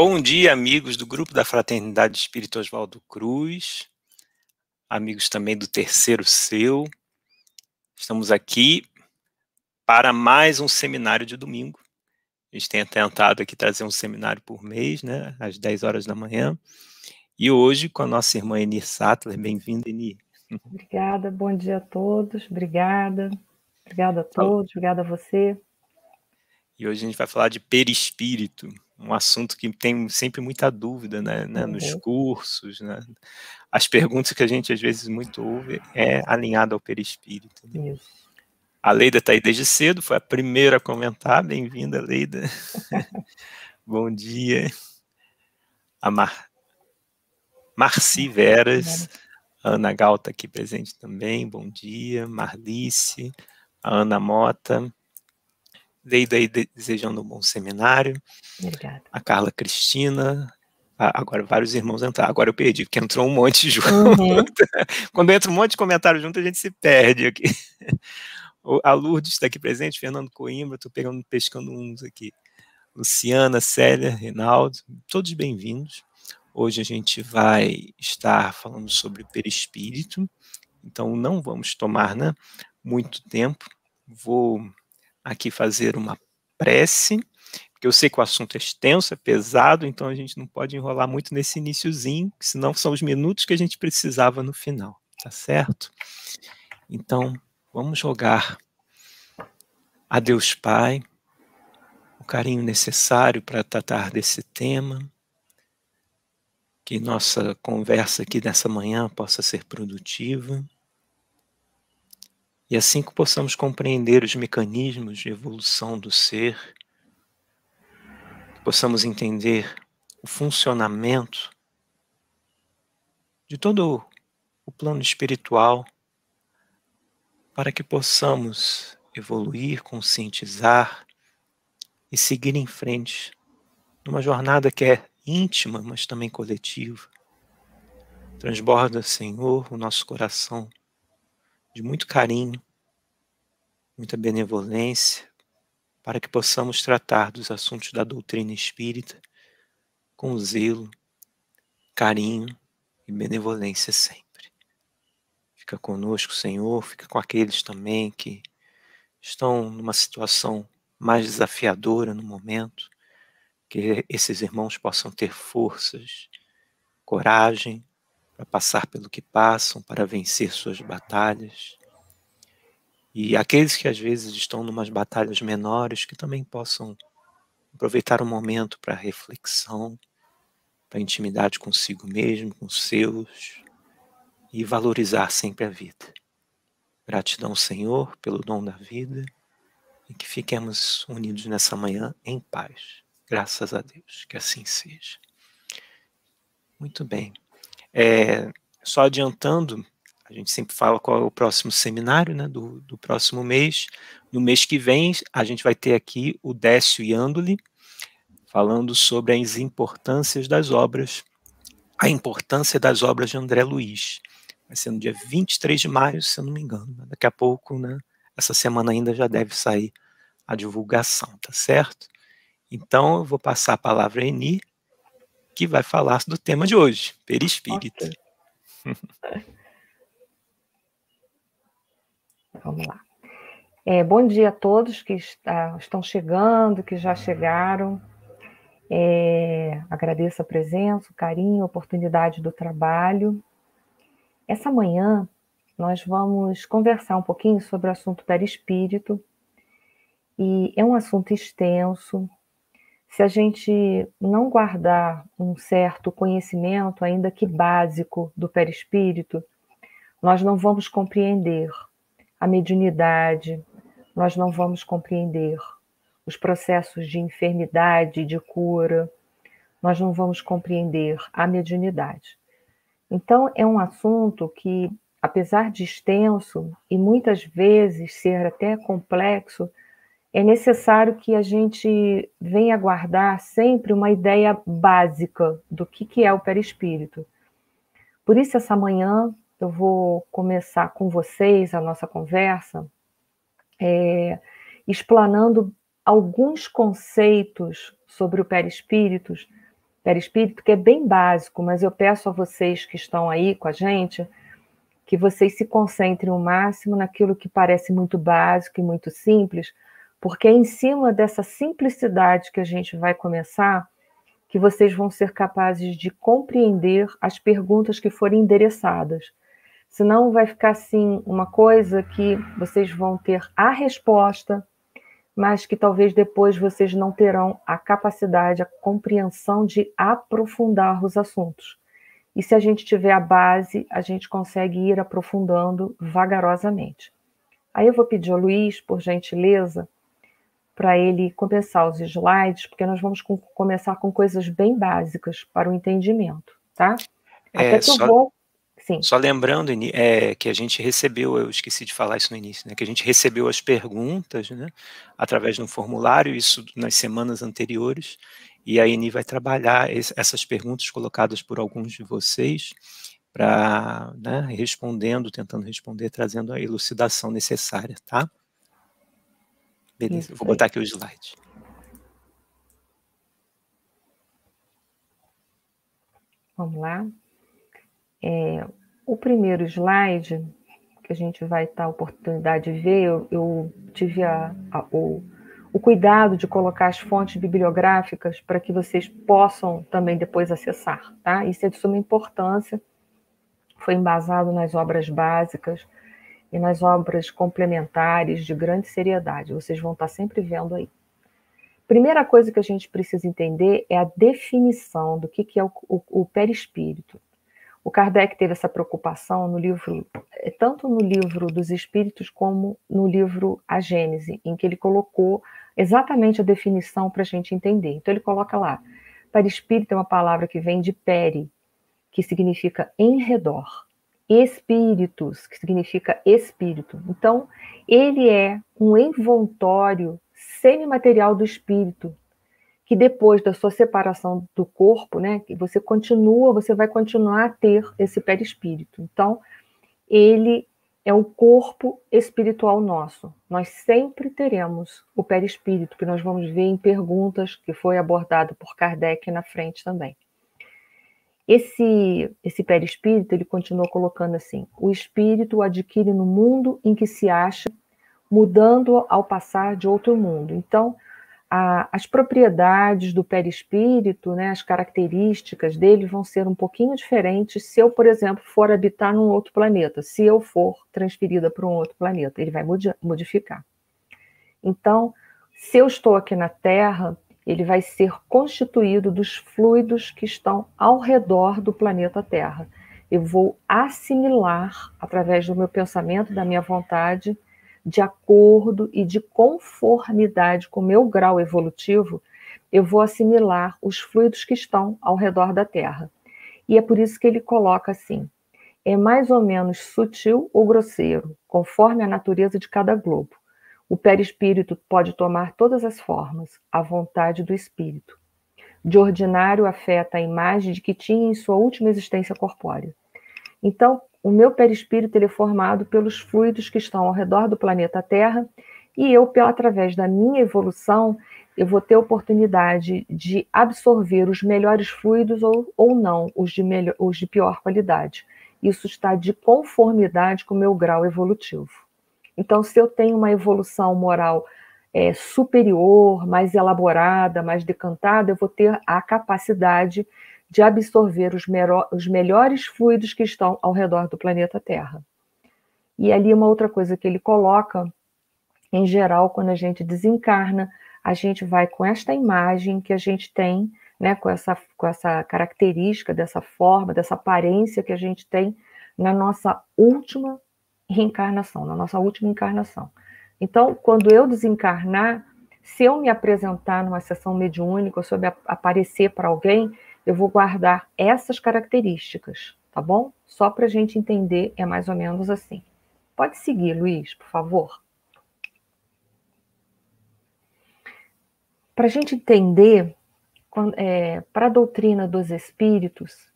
Bom dia, amigos do grupo da Fraternidade Espírita Oswaldo Cruz, amigos também do Terceiro Seu. Estamos aqui para mais um seminário de domingo. A gente tem tentado aqui trazer um seminário por mês, né, às 10 horas da manhã. E hoje com a nossa irmã Eni Sattler. Bem-vinda, Eni. Obrigada, bom dia a todos, obrigada. Obrigada a todos, obrigada a você. E hoje a gente vai falar de perispírito, um assunto que tem sempre muita dúvida, né, nos cursos, né? As perguntas que a gente às vezes muito ouve é alinhada ao perispírito. Né? Isso. A Leida está aí desde cedo, foi a primeira a comentar. Bem-vinda, Leida. Bom dia. A Marci Veras, a Ana Gal está aqui presente também. Bom dia. Marlice, a Ana Mota. Leida aí desejando um bom seminário. Obrigada. A Carla Cristina. Agora vários irmãos entraram. Agora eu perdi, porque entrou um monte junto. Quando entra um monte de comentário junto, a gente se perde aqui. A Lourdes está aqui presente, Fernando Coimbra, estou pescando uns aqui. Luciana, Célia, Reinaldo, todos bem-vindos. Hoje a gente vai estar falando sobre perispírito, então não vamos tomar, né, muito tempo. Vou aqui fazer uma prece, porque eu sei que o assunto é extenso, é pesado, então a gente não pode enrolar muito nesse iniciozinho, senão são os minutos que a gente precisava no final, tá certo? Então, vamos rogar a Deus Pai o carinho necessário para tratar desse tema, que nossa conversa aqui nessa manhã possa ser produtiva, e assim que possamos compreender os mecanismos de evolução do ser, que possamos entender o funcionamento de todo o plano espiritual, para que possamos evoluir, conscientizar e seguir em frente, numa jornada que é íntima, mas também coletiva. Transborda, Senhor, o nosso coração de muito carinho, muita benevolência, para que possamos tratar dos assuntos da doutrina espírita com zelo, carinho e benevolência sempre. Fica conosco, Senhor, fica com aqueles também que estão numa situação mais desafiadora no momento, que esses irmãos possam ter forças, coragem para passar pelo que passam, para vencer suas batalhas. E aqueles que às vezes estão numas batalhas menores, que também possam aproveitar o momento para reflexão, para intimidade consigo mesmo, com os seus, e valorizar sempre a vida. Gratidão, Senhor, pelo dom da vida, e que fiquemos unidos nessa manhã em paz. Graças a Deus, que assim seja. Muito bem. Só adiantando, a gente sempre fala qual é o próximo seminário, né, do próximo mês. No mês que vem, a gente vai ter aqui o Décio Iandoli, falando sobre as importâncias das obras, a importância das obras de André Luiz. Vai ser no dia 23 de maio, se eu não me engano. Daqui a pouco, né, essa semana ainda já deve sair a divulgação, tá certo? Então, eu vou passar a palavra a Eni, que vai falar do tema de hoje, perispírito. Okay. Vamos lá. Bom dia a todos que estão chegando, que já chegaram. Agradeço a presença, o carinho, a oportunidade do trabalho. Essa manhã nós vamos conversar um pouquinho sobre o assunto perispírito, e é um assunto extenso. Se a gente não guardar um certo conhecimento, ainda que básico, do perispírito, nós não vamos compreender a mediunidade, nós não vamos compreender os processos de enfermidade, de cura, nós não vamos compreender a mediunidade. Então, é um assunto que, apesar de extenso e muitas vezes ser até complexo, é necessário que a gente venha guardar sempre uma ideia básica do que é o perispírito. Por isso, essa manhã, eu vou começar com vocês a nossa conversa, explanando alguns conceitos sobre o perispírito perispírito que é bem básico, mas eu peço a vocês que estão aí com a gente que vocês se concentrem o máximo naquilo que parece muito básico e muito simples, porque é em cima dessa simplicidade que a gente vai começar que vocês vão ser capazes de compreender as perguntas que forem endereçadas. Senão vai ficar assim uma coisa que vocês vão ter a resposta, mas que talvez depois vocês não terão a capacidade, a compreensão de aprofundar os assuntos. E se a gente tiver a base, a gente consegue ir aprofundando vagarosamente. Aí eu vou pedir ao Luiz, por gentileza, para ele começar os slides, porque nós vamos começar com coisas bem básicas para o entendimento, tá? Até que eu vou... Sim. Só lembrando que a gente recebeu, eu esqueci de falar isso no início, né, que a gente recebeu as perguntas, né, através de um formulário, isso nas semanas anteriores, e a Eni vai trabalhar essas perguntas colocadas por alguns de vocês, para, né, tentando responder, trazendo a elucidação necessária, tá? Beleza, eu vou botar aqui o slide. Vamos lá. O primeiro slide, que a gente vai ter a oportunidade de ver, eu tive o cuidado de colocar as fontes bibliográficas para que vocês possam também depois acessar, tá? Isso é de suma importância, foi embasado nas obras básicas e nas obras complementares de grande seriedade, vocês vão estar sempre vendo aí. Primeira coisa que a gente precisa entender é a definição do que é o perispírito. O Kardec teve essa preocupação no livro, tanto no livro dos Espíritos como no livro A Gênese, em que ele colocou exatamente a definição para a gente entender. Então ele coloca lá, perispírito é uma palavra que vem de peri, que significa em redor, espíritus, que significa espírito. Então ele é um envoltório semimaterial do espírito, que depois da sua separação do corpo, né, que você vai continuar a ter esse perispírito. Então, ele é o corpo espiritual nosso. Nós sempre teremos o perispírito, que nós vamos ver em perguntas que foi abordado por Kardec na frente também. Esse perispírito, ele continua colocando assim, o espírito o adquire no mundo em que se acha, mudando ao passar de outro mundo. Então, as propriedades do perispírito, né, as características dele vão ser um pouquinho diferentes se eu, por exemplo, for habitar num outro planeta, se eu for transferida para um outro planeta, ele vai modificar. Então, se eu estou aqui na Terra, ele vai ser constituído dos fluidos que estão ao redor do planeta Terra. Eu vou assimilar, através do meu pensamento, da minha vontade, de acordo e de conformidade com o meu grau evolutivo, eu vou assimilar os fluidos que estão ao redor da Terra. E é por isso que ele coloca assim, é mais ou menos sutil ou grosseiro, conforme a natureza de cada globo. O perispírito pode tomar todas as formas, à vontade do espírito. De ordinário, afeta a imagem de que tinha em sua última existência corpórea. Então, o meu perispírito ele é formado pelos fluidos que estão ao redor do planeta Terra e eu, através da minha evolução, eu vou ter a oportunidade de absorver os melhores fluidos ou não, os de pior qualidade. Isso está de conformidade com o meu grau evolutivo. Então, se eu tenho uma evolução moral superior, mais elaborada, mais decantada, eu vou ter a capacidade de absorver os melhores fluidos que estão ao redor do planeta Terra. E ali uma outra coisa que ele coloca, em geral, quando a gente desencarna, a gente vai com esta imagem que a gente tem, né, com essa característica, dessa forma, dessa aparência que a gente tem na nossa última reencarnação, na nossa última encarnação. Então, quando eu desencarnar, se eu me apresentar numa sessão mediúnica, ou se eu aparecer para alguém, eu vou guardar essas características, tá bom? Só para a gente entender, é mais ou menos assim. Pode seguir, Luiz, por favor. Para a gente entender, para a doutrina dos espíritos,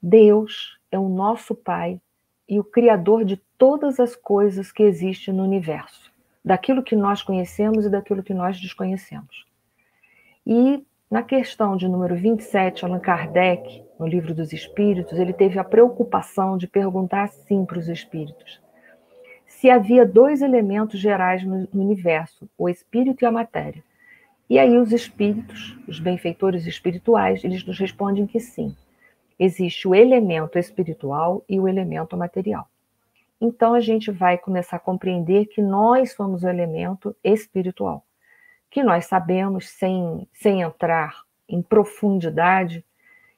Deus é o nosso Pai e o Criador de todas as coisas que existem no universo, daquilo que nós conhecemos e daquilo que nós desconhecemos. E Na questão de número 27, Allan Kardec, no Livro dos Espíritos, ele teve a preocupação de perguntar assim para os espíritos: se havia dois elementos gerais no universo, o espírito e a matéria. E aí os espíritos, os benfeitores espirituais, eles nos respondem que sim. Existe o elemento espiritual e o elemento material. Então a gente vai começar a compreender que nós somos o elemento espiritual, que nós sabemos, sem entrar em profundidade,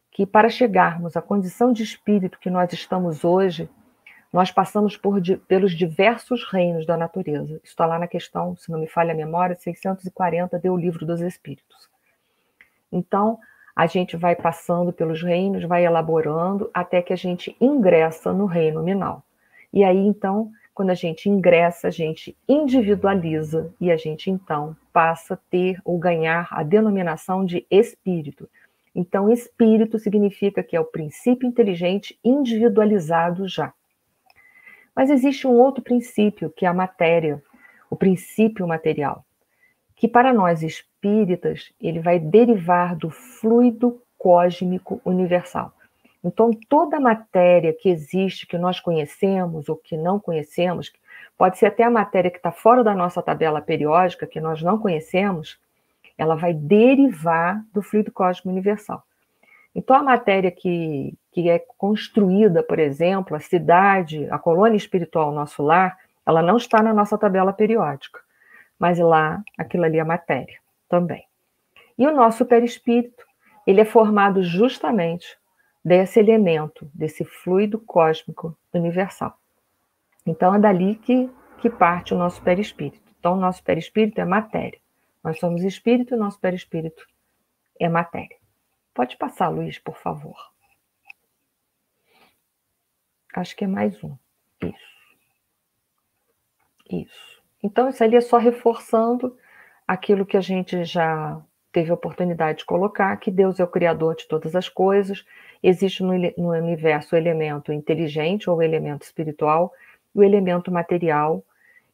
que para chegarmos à condição de espírito que nós estamos hoje, nós passamos pelos diversos reinos da natureza. Isso está lá na questão, se não me falha a memória, 640 do Livro dos Espíritos. Então, a gente vai passando pelos reinos, vai elaborando, até que a gente ingressa no reino nominal. E aí, então, quando a gente ingressa, a gente individualiza e a gente, então, passa a ter ou ganhar a denominação de espírito. Então, espírito significa que é o princípio inteligente individualizado já. Mas existe um outro princípio, que é a matéria, o princípio material, que para nós espíritas, ele vai derivar do fluido cósmico universal. Então, toda a matéria que existe, que nós conhecemos ou que não conhecemos, pode ser até a matéria que está fora da nossa tabela periódica, que nós não conhecemos, ela vai derivar do fluido cósmico universal. Então, a matéria que é construída, por exemplo, a cidade, a colônia espiritual, o nosso lar, ela não está na nossa tabela periódica, mas lá, aquilo ali é matéria também. E o nosso perispírito, ele é formado justamente desse elemento, desse fluido cósmico universal. Então, é dali que parte o nosso perispírito. Então, o nosso perispírito é matéria. Nós somos espírito e o nosso perispírito é matéria. Pode passar, Luiz, por favor. Acho que é mais um. Isso. Então, isso ali é só reforçando aquilo que a gente já teve a oportunidade de colocar, que Deus é o criador de todas as coisas, existe no universo o elemento inteligente ou o elemento espiritual e o elemento material,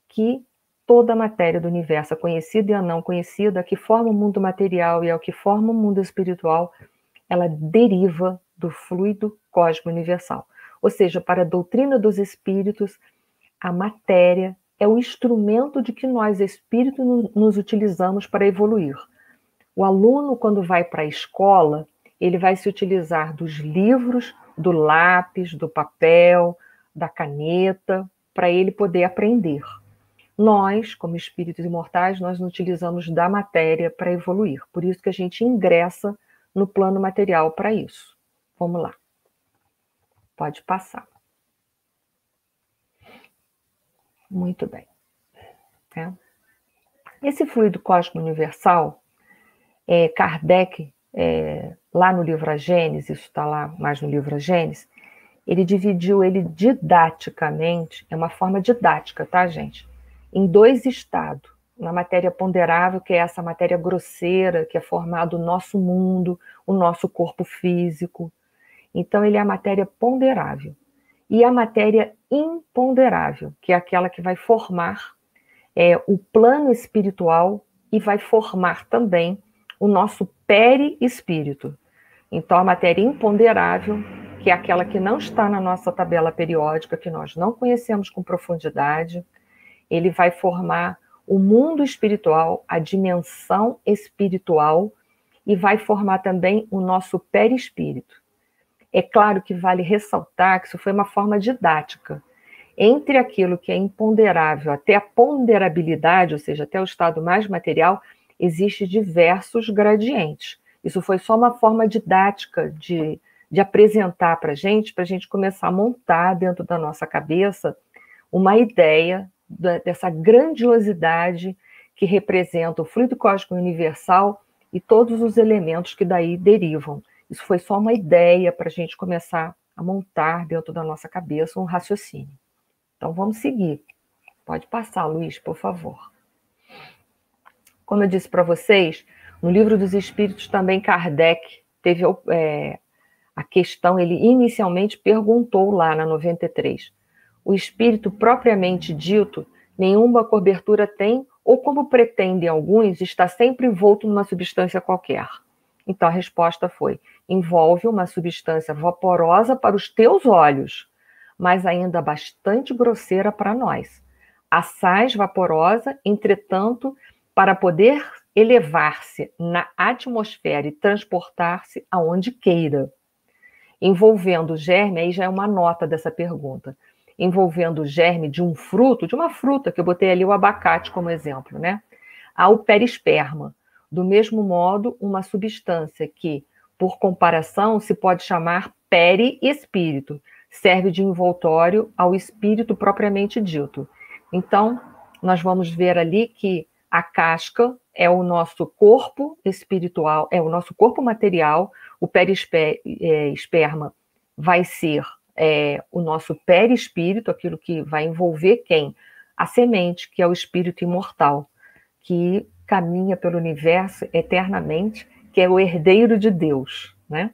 que toda a matéria do universo, a conhecida e a não conhecida, a que forma o mundo material e a que forma o mundo espiritual, ela deriva do fluido cósmico universal. Ou seja, para a doutrina dos espíritos, a matéria é o instrumento de que nós, espíritos, nos utilizamos para evoluir. O aluno, quando vai para a escola, ele vai se utilizar dos livros, do lápis, do papel, da caneta, para ele poder aprender. Nós, como espíritos imortais, nós não utilizamos da matéria para evoluir. Por isso que a gente ingressa no plano material para isso. Vamos lá. Pode passar. Muito bem. Esse fluido cósmico universal, Kardec, lá no livro A Gênese, isso está lá mais no livro A Gênese, ele dividiu ele didaticamente, é uma forma didática, tá, gente? Em dois estados. Na matéria ponderável, que é essa matéria grosseira, que é formado o nosso mundo, o nosso corpo físico. Então, ele é a matéria ponderável. E a matéria imponderável, que é aquela que vai formar o plano espiritual e vai formar também o nosso perispírito. Então, a matéria imponderável, que é aquela que não está na nossa tabela periódica, que nós não conhecemos com profundidade, ele vai formar o mundo espiritual, a dimensão espiritual, e vai formar também o nosso perispírito. É claro que vale ressaltar que isso foi uma forma didática. Entre aquilo que é imponderável até a ponderabilidade, ou seja, até o estado mais material, existem diversos gradientes. Isso foi só uma forma didática de apresentar para a gente começar a montar dentro da nossa cabeça uma ideia dessa grandiosidade que representa o fluido cósmico universal e todos os elementos que daí derivam. Isso foi só uma ideia para a gente começar a montar dentro da nossa cabeça um raciocínio. Então, vamos seguir. Pode passar, Luiz, por favor. Como eu disse para vocês, no Livro dos Espíritos também Kardec teve a questão, ele inicialmente perguntou lá na 93, o espírito propriamente dito, nenhuma cobertura tem, ou como pretendem alguns, está sempre envolto numa substância qualquer. Então a resposta foi: envolve uma substância vaporosa para os teus olhos, mas ainda bastante grosseira para nós. Assaz vaporosa, entretanto, para poder elevar-se na atmosfera e transportar-se aonde queira. Envolvendo o germe, aí já é uma nota dessa pergunta, envolvendo o germe de um fruto, de uma fruta, que eu botei ali o abacate como exemplo, né? Ao perisperma. Do mesmo modo, uma substância que, por comparação, se pode chamar perispírito, serve de envoltório ao espírito propriamente dito. Então, nós vamos ver ali que a casca é o nosso corpo espiritual, é o nosso corpo material, o perisperma vai ser o nosso perispírito, aquilo que vai envolver quem? A semente, que é o espírito imortal, que caminha pelo universo eternamente, que é o herdeiro de Deus, né?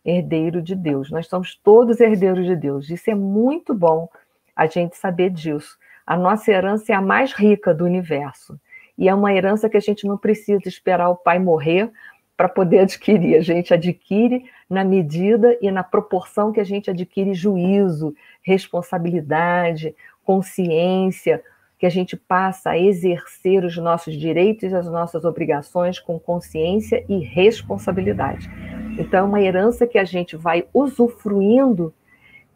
Herdeiro de Deus. Nós somos todos herdeiros de Deus. Isso é muito bom a gente saber disso. A nossa herança é a mais rica do universo. E é uma herança que a gente não precisa esperar o pai morrer para poder adquirir. A gente adquire na medida e na proporção que a gente adquire juízo, responsabilidade, consciência, que a gente passa a exercer os nossos direitos e as nossas obrigações com consciência e responsabilidade. Então, é uma herança que a gente vai usufruindo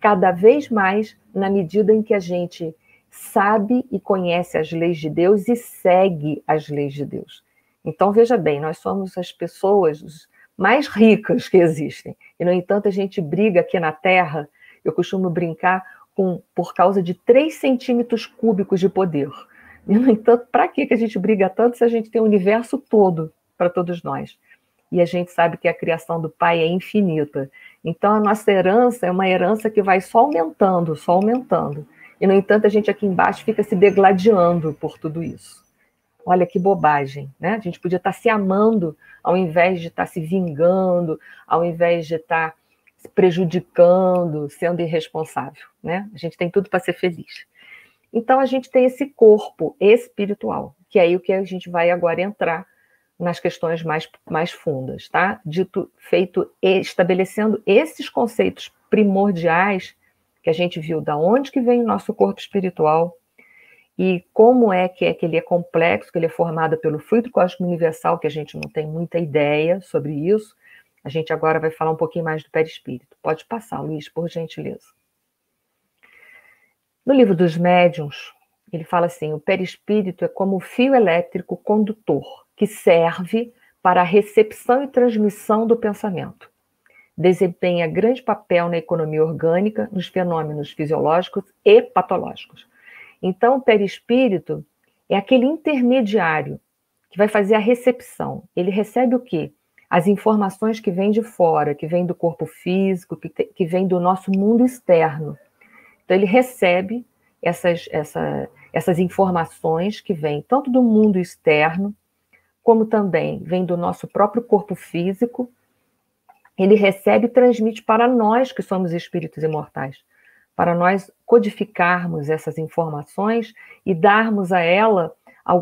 cada vez mais na medida em que a gente sabe e conhece as leis de Deus e segue as leis de Deus. Então, veja bem, nós somos as pessoas mais ricas que existem. E, no entanto, a gente briga aqui na Terra, eu costumo brincar por causa de 3 centímetros cúbicos de poder. E, no entanto, para que a gente briga tanto se a gente tem o universo todo para todos nós? E a gente sabe que a criação do Pai é infinita. Então, a nossa herança é uma herança que vai só aumentando, só aumentando. E, no entanto, a gente aqui embaixo fica se degladiando por tudo isso. Olha que bobagem, né? A gente podia estar se amando ao invés de estar se vingando, ao invés de estar se prejudicando, sendo irresponsável, né? A gente tem tudo para ser feliz. Então, a gente tem esse corpo espiritual, que é aí o que a gente vai agora entrar nas questões mais fundas, tá? Estabelecendo esses conceitos primordiais que a gente viu da onde que vem o nosso corpo espiritual e como é que ele é complexo, que ele é formado pelo fluido cósmico universal, que a gente não tem muita ideia sobre isso. A gente agora vai falar um pouquinho mais do perispírito. Pode passar, Luiz, por gentileza. No livro dos médiuns, ele fala assim: o perispírito é como o fio elétrico condutor, que serve para a recepção e transmissão do pensamento. Desempenha grande papel na economia orgânica, nos fenômenos fisiológicos e patológicos. Então, o perispírito é aquele intermediário que vai fazer a recepção. Ele recebe o quê? As informações que vêm de fora, que vêm do corpo físico, que vêm do nosso mundo externo. Então, ele recebe essas informações que vêm tanto do mundo externo, como também vem do nosso próprio corpo físico. Ele recebe e transmite para nós, que somos espíritos imortais, para nós codificarmos essas informações e darmos a ela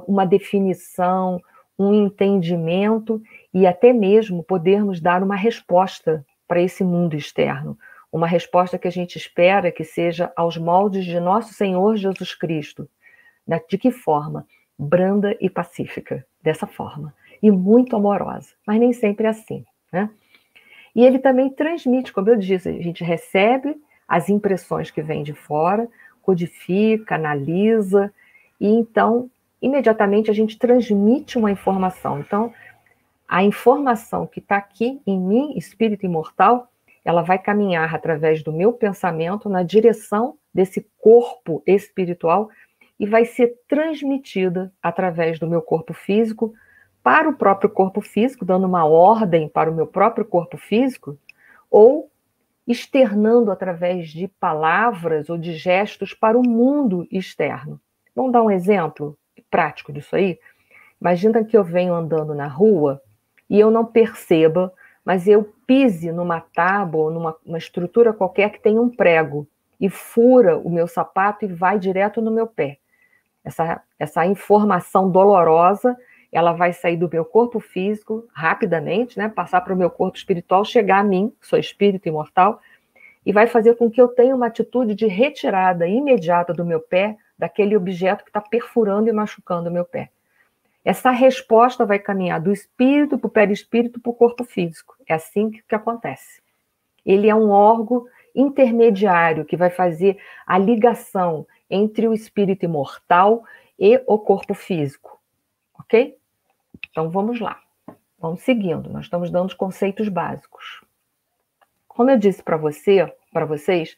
uma definição, um entendimento e até mesmo podermos dar uma resposta para esse mundo externo. Uma resposta que a gente espera que seja aos moldes de nosso Senhor Jesus Cristo. De que forma? Branda e pacífica, dessa forma. E muito amorosa, mas nem sempre é assim, né? E ele também transmite, como eu disse, a gente recebe as impressões que vêm de fora, codifica, analisa, e então, imediatamente, a gente transmite uma informação. Então, a informação que está aqui em mim, espírito imortal, ela vai caminhar através do meu pensamento na direção desse corpo espiritual e vai ser transmitida através do meu corpo físico para o próprio corpo físico, dando uma ordem para o meu próprio corpo físico, ou externando através de palavras ou de gestos para o mundo externo. Vamos dar um exemplo prático disso aí? Imagina que eu venho andando na rua e eu não perceba, mas eu pise numa tábua ou numa estrutura qualquer que tem um prego e fura o meu sapato e vai direto no meu pé. Essa informação dolorosa ela vai sair do meu corpo físico rapidamente, né, passar para o meu corpo espiritual, chegar a mim, que sou espírito imortal, e vai fazer com que eu tenha uma atitude de retirada imediata do meu pé, daquele objeto que está perfurando e machucando o meu pé. Essa resposta vai caminhar do espírito para o perispírito para o corpo físico. É assim que acontece. Ele é um órgão intermediário que vai fazer a ligação entre o espírito imortal e o corpo físico. Ok? Então vamos lá. Vamos seguindo. Nós estamos dando os conceitos básicos. Como eu disse para vocês,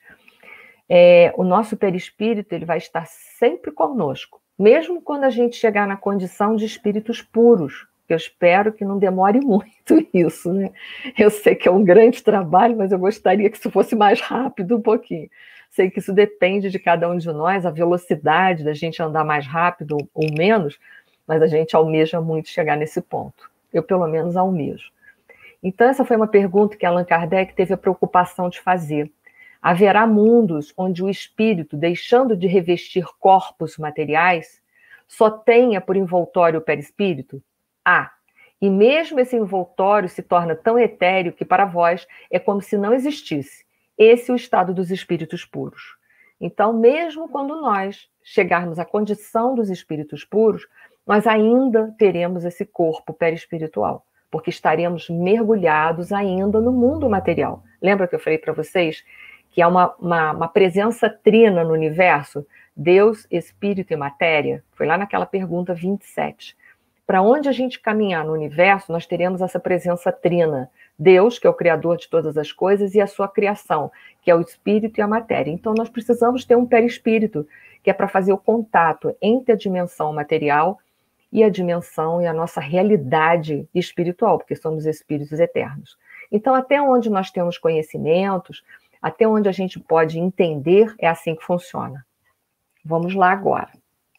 o nosso perispírito ele vai estar sempre conosco, mesmo quando a gente chegar na condição de espíritos puros. Eu espero que não demore muito isso, né? Eu sei que é um grande trabalho, mas eu gostaria que isso fosse mais rápido um pouquinho. Sei que isso depende de cada um de nós, a velocidade da gente andar mais rápido ou menos, mas a gente almeja muito chegar nesse ponto. Eu, pelo menos, almejo. Então, essa foi uma pergunta que Allan Kardec teve a preocupação de fazer. Haverá mundos onde o espírito, deixando de revestir corpos materiais, só tenha por envoltório o perispírito? E mesmo esse envoltório se torna tão etéreo que para vós é como se não existisse. Esse é o estado dos espíritos puros. Então, mesmo quando nós chegarmos à condição dos espíritos puros, nós ainda teremos esse corpo perispiritual, porque estaremos mergulhados ainda no mundo material. Lembra que eu falei para vocês que há uma presença trina no universo? Deus, Espírito e Matéria? Foi lá naquela pergunta 27. Para onde a gente caminhar no universo, nós teremos essa presença trina. Deus, que é o Criador de todas as coisas, e a sua criação, que é o Espírito e a Matéria. Então, nós precisamos ter um perispírito, que é para fazer o contato entre a dimensão material e a dimensão e a nossa realidade espiritual, porque somos espíritos eternos. Então, até onde nós temos conhecimentos, até onde a gente pode entender, é assim que funciona. Vamos lá agora.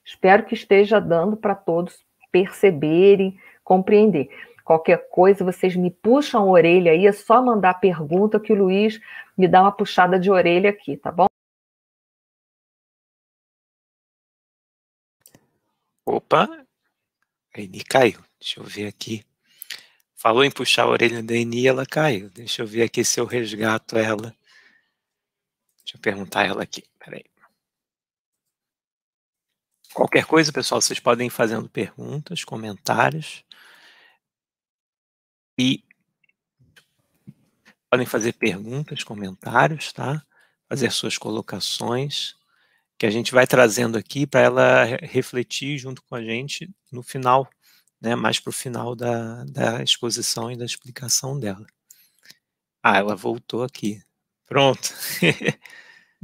Espero que esteja dando para todos perceberem, compreender. Qualquer coisa, vocês me puxam a orelha aí, é só mandar pergunta que o Luiz me dá uma puxada de orelha aqui, tá bom? Opa, a Eni caiu. Deixa eu ver aqui. Falou em puxar a orelha da Eni, ela caiu. Deixa eu ver aqui se eu resgato ela. Deixa eu perguntar a ela aqui. Peraí. Qualquer coisa, pessoal, vocês podem ir fazendo perguntas, comentários. E podem fazer perguntas, comentários, tá? Fazer suas colocações, que a gente vai trazendo aqui para ela refletir junto com a gente no final, né? Mais para o final da exposição e da explicação dela. Ela voltou aqui. Pronto.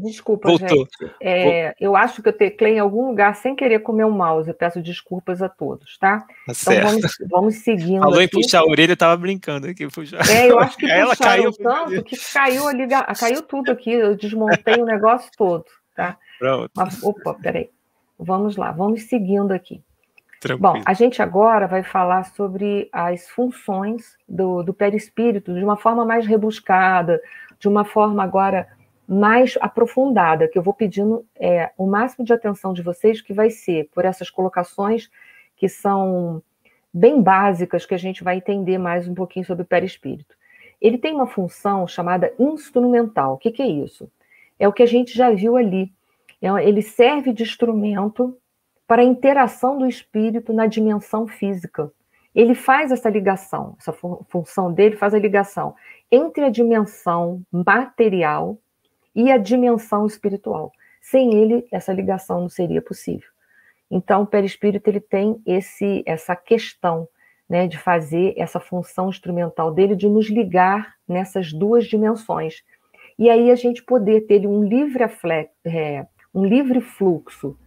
Desculpa, Voltou. gente. Eu acho que eu teclei em algum lugar sem querer comer o mouse. Eu peço desculpas a todos, tá? Tá certo. Então vamos seguindo. Falou aqui. Em puxar a orelha, eu estava brincando aqui. Eu acho que ela puxaram caiu tanto que caiu tudo aqui. Eu desmontei o negócio todo, tá? Pronto. Opa, peraí. Vamos lá, vamos seguindo aqui. Tranquilo. Bom, a gente agora vai falar sobre as funções do perispírito de uma forma mais rebuscada, de uma forma agora mais aprofundada, que eu vou pedindo o máximo de atenção de vocês, que vai ser por essas colocações que são bem básicas, que a gente vai entender mais um pouquinho sobre o perispírito. Ele tem uma função chamada instrumental. O que é isso? É o que a gente já viu ali. Ele serve de instrumento para a interação do espírito na dimensão física. Ele faz essa ligação, essa função dele faz a ligação entre a dimensão material e a dimensão espiritual. Sem ele, essa ligação não seria possível. Então, o perispírito ele tem essa questão, né, de fazer essa função instrumental dele, de nos ligar nessas duas dimensões. E aí a gente poder ter um livre fluxo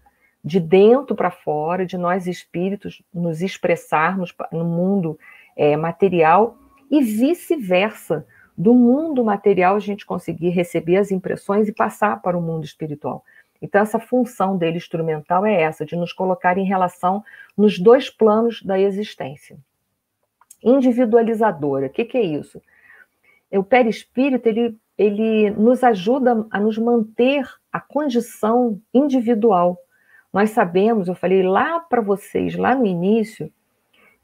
de dentro para fora, de nós espíritos nos expressarmos no mundo material e vice-versa, do mundo material a gente conseguir receber as impressões e passar para o mundo espiritual. Então essa função dele instrumental é essa, de nos colocar em relação nos dois planos da existência. Individualizadora, o que é isso? O perispírito, ele nos ajuda a nos manter a condição individual. Nós sabemos, eu falei lá para vocês, lá no início,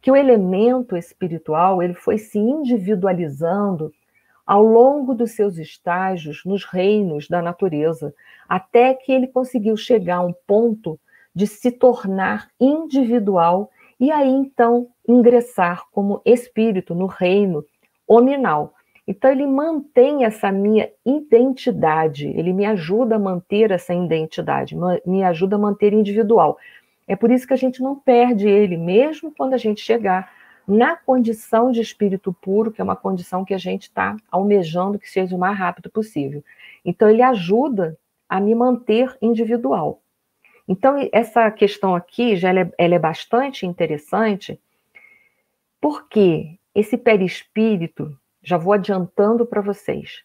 que o elemento espiritual ele foi se individualizando ao longo dos seus estágios nos reinos da natureza, até que ele conseguiu chegar a um ponto de se tornar individual e aí então ingressar como espírito no reino hominal. Então ele mantém essa minha identidade, ele me ajuda a manter essa identidade, me ajuda a manter individual. É por isso que a gente não perde ele, mesmo quando a gente chegar na condição de espírito puro, que é uma condição que a gente está almejando que seja o mais rápido possível. Então ele ajuda a me manter individual. Então essa questão aqui ela é bastante interessante, porque esse perispírito, já vou adiantando para vocês.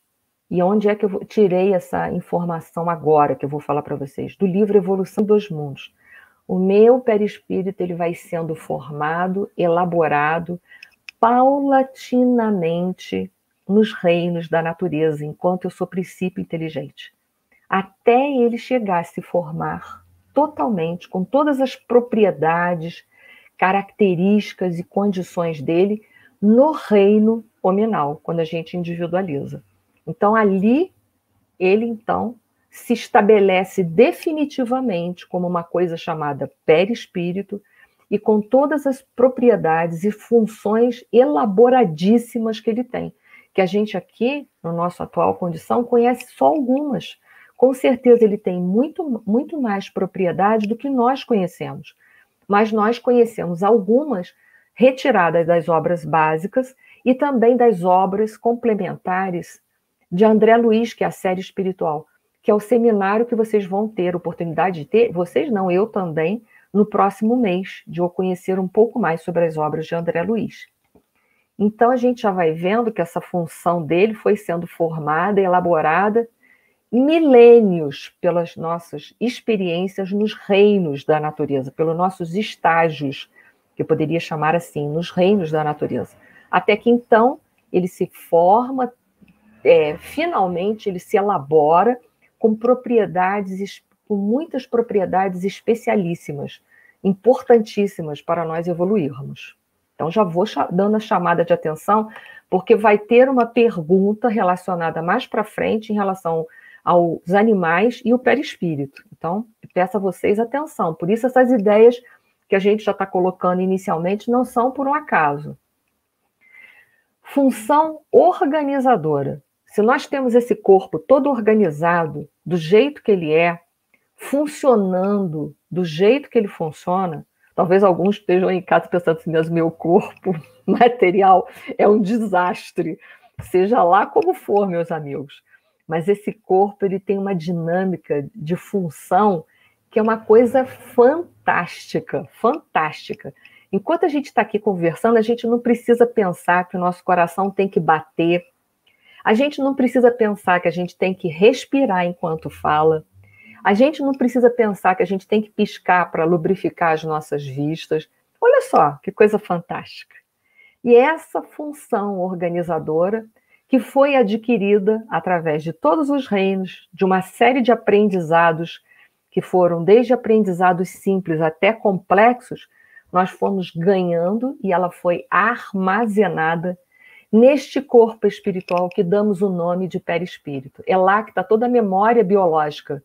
E onde é que eu tirei essa informação agora que eu vou falar para vocês? Do livro Evolução dos Mundos. O meu perispírito ele vai sendo formado, elaborado, paulatinamente nos reinos da natureza, enquanto eu sou princípio inteligente. Até ele chegar a se formar totalmente, com todas as propriedades, características e condições dele, no reino hominal, quando a gente individualiza. Então, ali, ele, então, se estabelece definitivamente como uma coisa chamada perispírito e com todas as propriedades e funções elaboradíssimas que ele tem, que a gente aqui, na nossa atual condição, conhece só algumas. Com certeza ele tem muito, muito mais propriedade do que nós conhecemos, mas nós conhecemos algumas retiradas das obras básicas e também das obras complementares de André Luiz, que é a série espiritual, que é o seminário que vocês vão ter oportunidade de ter, vocês não, eu também, no próximo mês, de eu conhecer um pouco mais sobre as obras de André Luiz. Então a gente já vai vendo que essa função dele foi sendo formada, elaborada, milênios pelas nossas experiências nos reinos da natureza, pelos nossos estágios, que eu poderia chamar assim, nos reinos da natureza. Até que então ele se forma, finalmente ele se elabora com propriedades, com muitas propriedades especialíssimas, importantíssimas para nós evoluirmos. Então já vou dando a chamada de atenção, porque vai ter uma pergunta relacionada mais para frente em relação aos animais e o perispírito. Então, peço a vocês atenção. Por isso, essas ideias que a gente já está colocando inicialmente não são por um acaso. Função organizadora. Se nós temos esse corpo todo organizado, do jeito que ele é, funcionando do jeito que ele funciona, talvez alguns estejam em casa pensando assim, mas meu corpo material é um desastre. Seja lá como for, meus amigos. Mas esse corpo ele tem uma dinâmica de função que é uma coisa fantástica, fantástica. Enquanto a gente está aqui conversando, a gente não precisa pensar que o nosso coração tem que bater, a gente não precisa pensar que a gente tem que respirar enquanto fala, a gente não precisa pensar que a gente tem que piscar para lubrificar as nossas vistas. Olha só, que coisa fantástica. E essa função organizadora que foi adquirida através de todos os reinos, de uma série de aprendizados que foram desde aprendizados simples até complexos, nós fomos ganhando e ela foi armazenada neste corpo espiritual que damos o nome de perispírito. É lá que está toda a memória biológica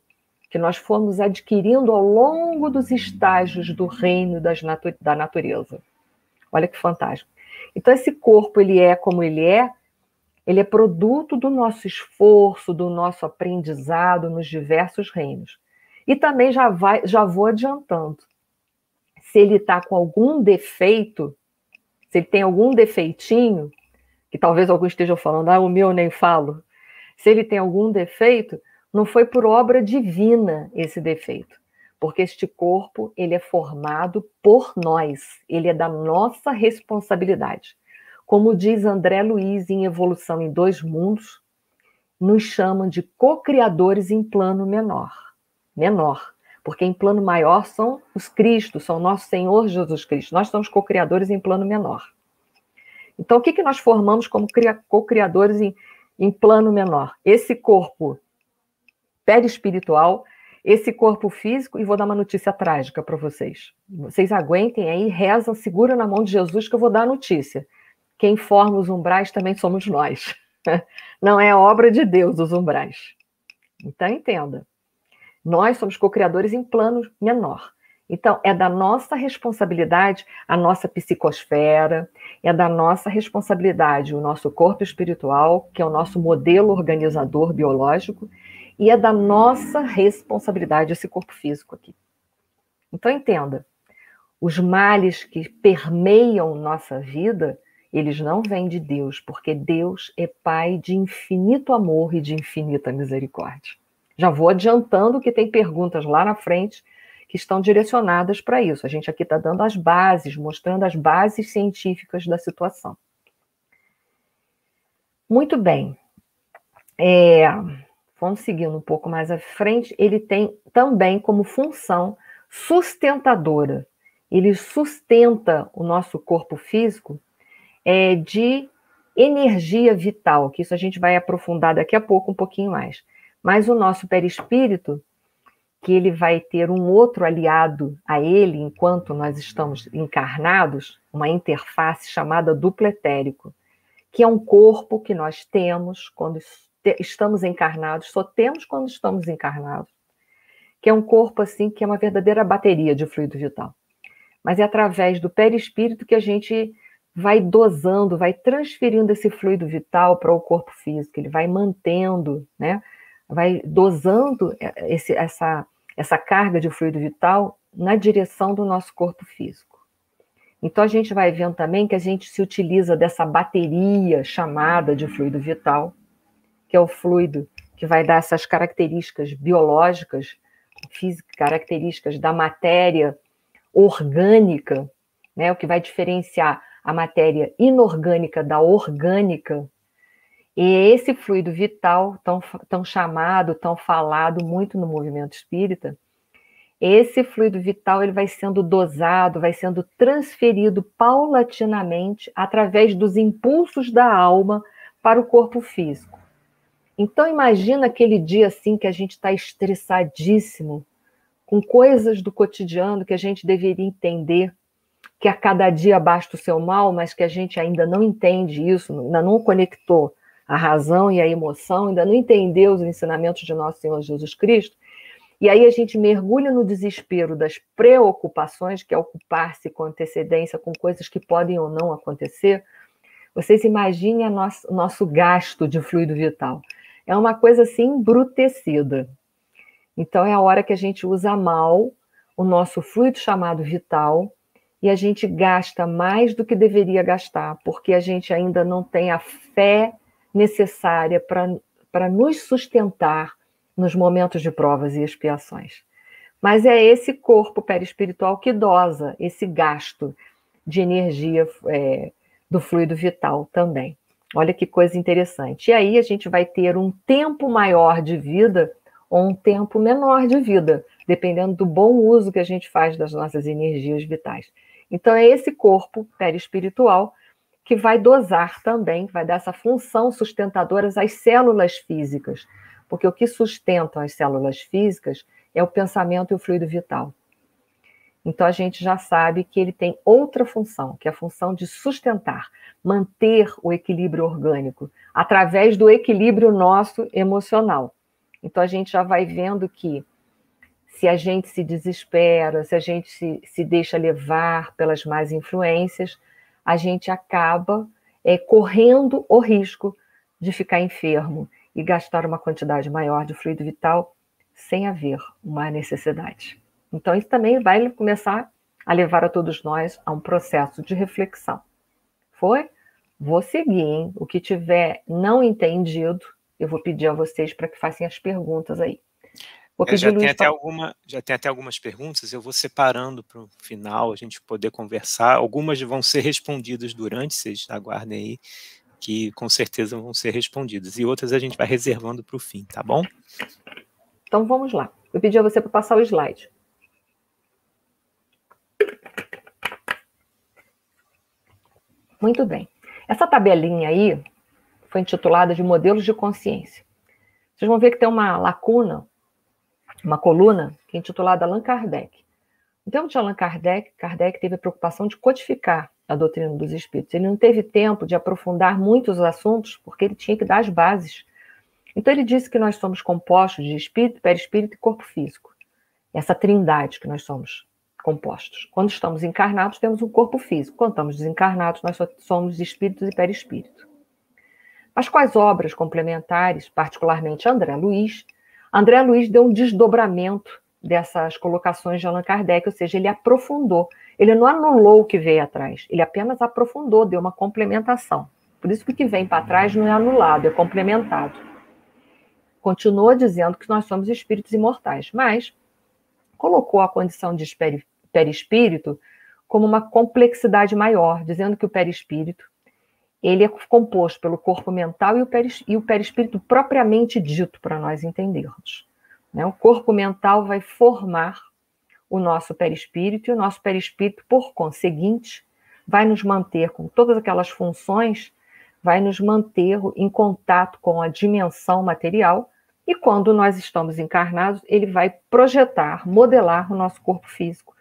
que nós fomos adquirindo ao longo dos estágios do reino da natureza. Olha que fantástico. Então esse corpo, ele é como ele é produto do nosso esforço, do nosso aprendizado nos diversos reinos. E também já vou adiantando. Se ele está com algum defeito, se ele tem algum defeitinho, que talvez alguns estejam falando, o meu eu nem falo. Se ele tem algum defeito, não foi por obra divina esse defeito. Porque este corpo, ele é formado por nós. Ele é da nossa responsabilidade. Como diz André Luiz em Evolução em Dois Mundos, nos chamam de co-criadores em plano menor. Menor. Porque em plano maior são os Cristos, são nosso Senhor Jesus Cristo. Nós somos co-criadores em plano menor. Então, o que nós formamos como co-criadores em plano menor? Esse corpo perispiritual, esse corpo físico, e vou dar uma notícia trágica para vocês. Vocês aguentem aí, rezam, segura na mão de Jesus que eu vou dar a notícia. Quem forma os umbrais também somos nós. Não é obra de Deus os umbrais. Então entenda, nós somos co-criadores em plano menor. Então é da nossa responsabilidade a nossa psicosfera, é da nossa responsabilidade o nosso corpo espiritual, que é o nosso modelo organizador biológico, e é da nossa responsabilidade esse corpo físico aqui. Então entenda, os males que permeiam nossa vida, eles não vêm de Deus, porque Deus é Pai de infinito amor e de infinita misericórdia. Já vou adiantando que tem perguntas lá na frente que estão direcionadas para isso. A gente aqui está dando as bases, mostrando as bases científicas da situação. Muito bem. Vamos seguindo um pouco mais à frente. Ele tem também como função sustentadora. Ele sustenta o nosso corpo físico de energia vital, que isso a gente vai aprofundar daqui a pouco um pouquinho mais. Mas o nosso perispírito, que ele vai ter um outro aliado a ele enquanto nós estamos encarnados, uma interface chamada duplo etérico, que é um corpo que nós temos quando estamos encarnados, só temos quando estamos encarnados, que é um corpo assim que é uma verdadeira bateria de fluido vital. Mas é através do perispírito que a gente vai dosando, vai transferindo esse fluido vital para o corpo físico, ele vai mantendo, né? Vai dosando essa carga de fluido vital na direção do nosso corpo físico. Então a gente vai vendo também que a gente se utiliza dessa bateria chamada de fluido vital, que é o fluido que vai dar essas características biológicas, físicas, características da matéria orgânica, né? O que vai diferenciar a matéria inorgânica da orgânica. E esse fluido vital, tão chamado, tão falado muito no movimento espírita, esse fluido vital ele vai sendo dosado, vai sendo transferido paulatinamente através dos impulsos da alma para o corpo físico. Então imagina aquele dia assim que a gente está estressadíssimo, com coisas do cotidiano que a gente deveria entender, que a cada dia basta o seu mal, mas que a gente ainda não entende isso, ainda não conectou a razão e a emoção, ainda não entendeu os ensinamentos de nosso Senhor Jesus Cristo, e aí a gente mergulha no desespero das preocupações, que é ocupar-se com antecedência com coisas que podem ou não acontecer. Vocês imaginem o nosso gasto de fluido vital. É uma coisa assim embrutecida. Então é a hora que a gente usa mal o nosso fluido chamado vital, e a gente gasta mais do que deveria gastar, porque a gente ainda não tem a fé necessária para nos sustentar nos momentos de provas e expiações. Mas é esse corpo perispiritual que dosa esse gasto de energia do fluido vital também. Olha que coisa interessante. E aí a gente vai ter um tempo maior de vida ou um tempo menor de vida, dependendo do bom uso que a gente faz das nossas energias vitais. Então é esse corpo perispiritual que vai dosar também, vai dar essa função sustentadora às células físicas, porque o que sustentam as células físicas é o pensamento e o fluido vital. Então a gente já sabe que ele tem outra função, que é a função de sustentar, manter o equilíbrio orgânico, através do equilíbrio nosso emocional. Então a gente já vai vendo que se a gente se desespera, se a gente se deixa levar pelas más influências, a gente acaba correndo o risco de ficar enfermo e gastar uma quantidade maior de fluido vital sem haver uma necessidade. Então isso também vai começar a levar a todos nós a um processo de reflexão. Foi? Vou seguir, hein? O que tiver não entendido, eu vou pedir a vocês para que façam as perguntas aí. Vou pedir, Luiz, já tem até algumas perguntas, eu vou separando para o final, a gente poder conversar. Algumas vão ser respondidas durante, vocês aguardem aí, que com certeza vão ser respondidas. E outras a gente vai reservando para o fim, tá bom? Então vamos lá. Eu pedi a você para passar o slide. Muito bem. Essa tabelinha aí foi intitulada de modelos de consciência. Vocês vão ver que tem uma lacuna uma coluna que é intitulada Allan Kardec. No tempo de Allan Kardec, Kardec teve a preocupação de codificar a doutrina dos espíritos. Ele não teve tempo de aprofundar muitos assuntos, porque ele tinha que dar as bases. Então ele disse que nós somos compostos de espírito, perispírito e corpo físico. Essa trindade que nós somos compostos. Quando estamos encarnados, temos um corpo físico. Quando estamos desencarnados, nós só somos espíritos e perispírito. Mas quais obras complementares, particularmente André Luiz deu um desdobramento dessas colocações de Allan Kardec, ou seja, ele aprofundou. Ele não anulou o que veio atrás, ele apenas aprofundou, deu uma complementação. Por isso que o que vem para trás não é anulado, é complementado. Continua dizendo que nós somos espíritos imortais, mas colocou a condição de perispírito como uma complexidade maior, dizendo que o perispírito ele é composto pelo corpo mental e o perispírito propriamente dito, para nós entendermos. O corpo mental vai formar o nosso perispírito, e o nosso perispírito, por conseguinte, vai nos manter com todas aquelas funções, vai nos manter em contato com a dimensão material, e quando nós estamos encarnados, ele vai projetar, modelar o nosso corpo físico.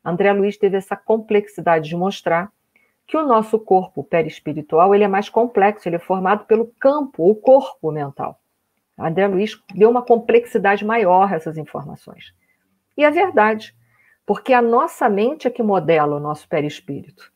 André Luiz teve essa complexidade de mostrar que o nosso corpo perispiritual ele é mais complexo, ele é formado pelo campo, o corpo mental. André Luiz deu uma complexidade maior a essas informações. E é verdade, porque a nossa mente é que modela o nosso perispírito.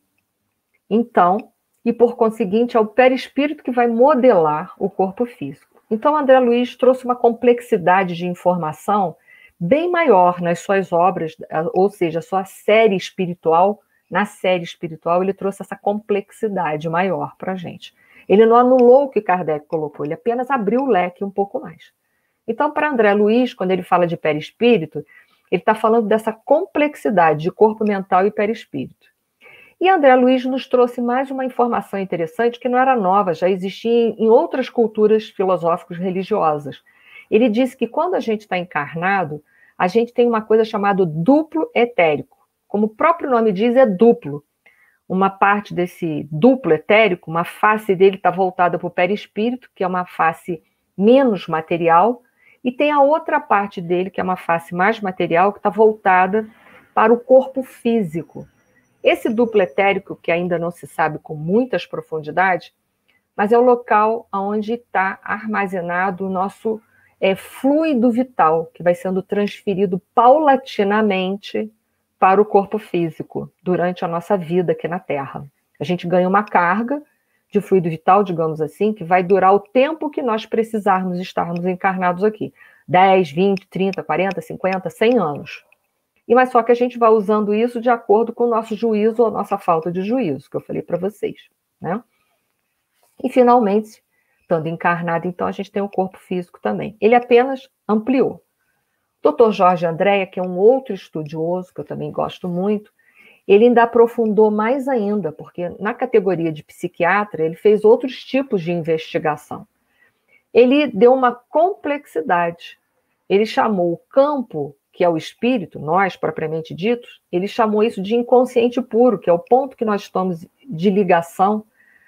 Então, e por conseguinte, é o perispírito que vai modelar o corpo físico. Então, André Luiz trouxe uma complexidade de informação bem maior nas suas obras, ou seja, a sua série espiritual. Na série espiritual, ele trouxe essa complexidade maior para a gente. Ele não anulou o que Kardec colocou, ele apenas abriu o leque um pouco mais. Então, para André Luiz, quando ele fala de perispírito, ele está falando dessa complexidade de corpo mental e perispírito. E André Luiz nos trouxe mais uma informação interessante que não era nova, já existia em outras culturas filosóficas religiosas. Ele disse que quando a gente está encarnado, a gente tem uma coisa chamada duplo etérico. Como o próprio nome diz, é duplo. Uma parte desse duplo etérico, uma face dele está voltada para o perispírito, que é uma face menos material, e tem a outra parte dele, que é uma face mais material, que está voltada para o corpo físico. Esse duplo etérico, que ainda não se sabe com muitas profundidades, mas é o local onde está armazenado o nosso fluido vital, que vai sendo transferido paulatinamente para o corpo físico, durante a nossa vida aqui na Terra. A gente ganha uma carga de fluido vital, digamos assim, que vai durar o tempo que nós precisarmos estarmos encarnados aqui. 10, 20, 30, 40, 50, 100 anos. Mas só que a gente vai usando isso de acordo com o nosso juízo ou a nossa falta de juízo, que eu falei para vocês. Né? E, finalmente, estando encarnado, então, a gente tem o corpo físico também. Ele apenas ampliou. Dr. Jorge Andréa, que é um outro estudioso, que eu também gosto muito, ele ainda aprofundou mais ainda, porque na categoria de psiquiatra, ele fez outros tipos de investigação. Ele deu uma complexidade. Ele chamou o campo, que é o espírito, nós propriamente ditos, ele chamou isso de inconsciente puro, que é o ponto que nós estamos de ligação,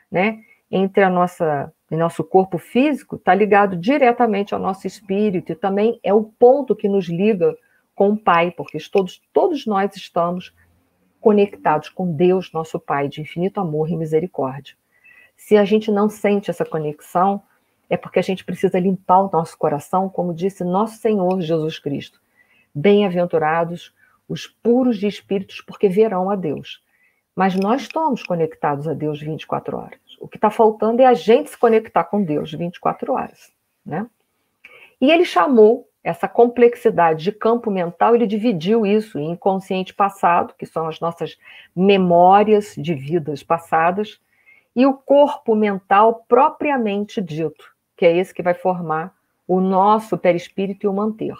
né, entre nosso corpo físico, está ligado diretamente ao nosso espírito, e também é o ponto que nos liga com o Pai, porque todos nós estamos conectados com Deus, nosso Pai, de infinito amor e misericórdia. Se a gente não sente essa conexão, é porque a gente precisa limpar o nosso coração, como disse nosso Senhor Jesus Cristo. Bem-aventurados os puros de espíritos, porque verão a Deus. Mas nós estamos conectados a Deus 24 horas. O que está faltando é a gente se conectar com Deus 24 horas. Né? E ele chamou essa complexidade de campo mental, ele dividiu isso em inconsciente passado, que são as nossas memórias de vidas passadas, e o corpo mental propriamente dito, que é esse que vai formar o nosso perispírito e o manter.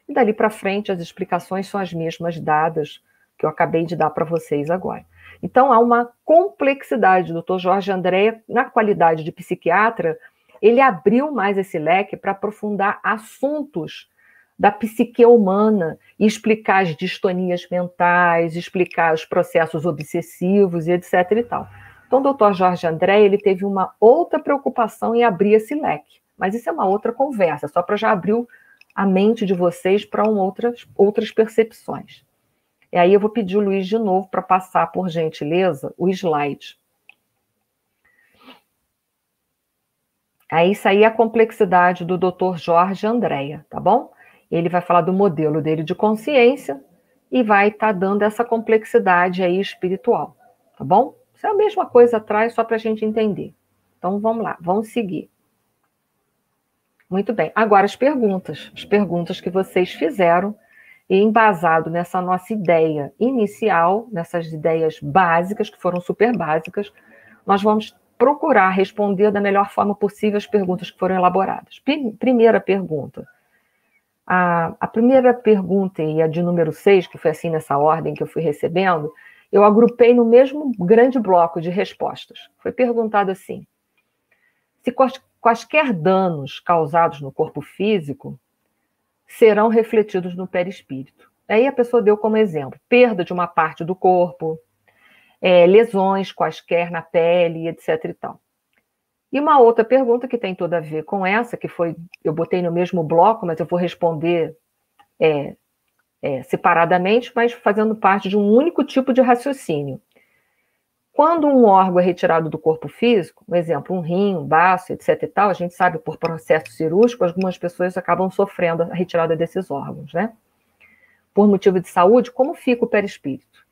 E dali para frente as explicações são as mesmas dadas que eu acabei de dar para vocês agora. Então há uma complexidade. O Dr. Jorge Andréa, na qualidade de psiquiatra, ele abriu mais esse leque para aprofundar assuntos da psique humana e explicar as distonias mentais, explicar os processos obsessivos e etc. e tal. Então, o Dr. Jorge Andréa, ele teve uma outra preocupação em abrir esse leque. Mas isso é uma outra conversa, só para já abrir a mente de vocês para outras percepções. E aí eu vou pedir o Luiz de novo para passar, por gentileza, o slide. Aí isso aí é a complexidade do Dr. Jorge Andréa, tá bom? Ele vai falar do modelo dele de consciência e vai estar dando essa complexidade aí espiritual, tá bom? Isso é a mesma coisa atrás, só para a gente entender. Então vamos lá, vamos seguir. Muito bem. Agora as perguntas que vocês fizeram, e embasado nessa nossa ideia inicial, nessas ideias básicas, que foram super básicas, nós vamos procurar responder da melhor forma possível as perguntas que foram elaboradas. Primeira pergunta. A primeira pergunta, e a de número 6, que foi assim nessa ordem que eu fui recebendo, eu agrupei no mesmo grande bloco de respostas. Foi perguntado assim: se quaisquer danos causados no corpo físico serão refletidos no perispírito. Aí a pessoa deu como exemplo perda de uma parte do corpo, lesões quaisquer na pele, etc. e tal. E uma outra pergunta que tem tudo a ver com essa, que foi, eu botei no mesmo bloco, mas eu vou responder separadamente, mas fazendo parte de um único tipo de raciocínio. Quando um órgão é retirado do corpo físico, um exemplo, um rim, um baço, etc. e tal, a gente sabe por processo cirúrgico, algumas pessoas acabam sofrendo a retirada desses órgãos, né? Por motivo de saúde, como fica o perispírito?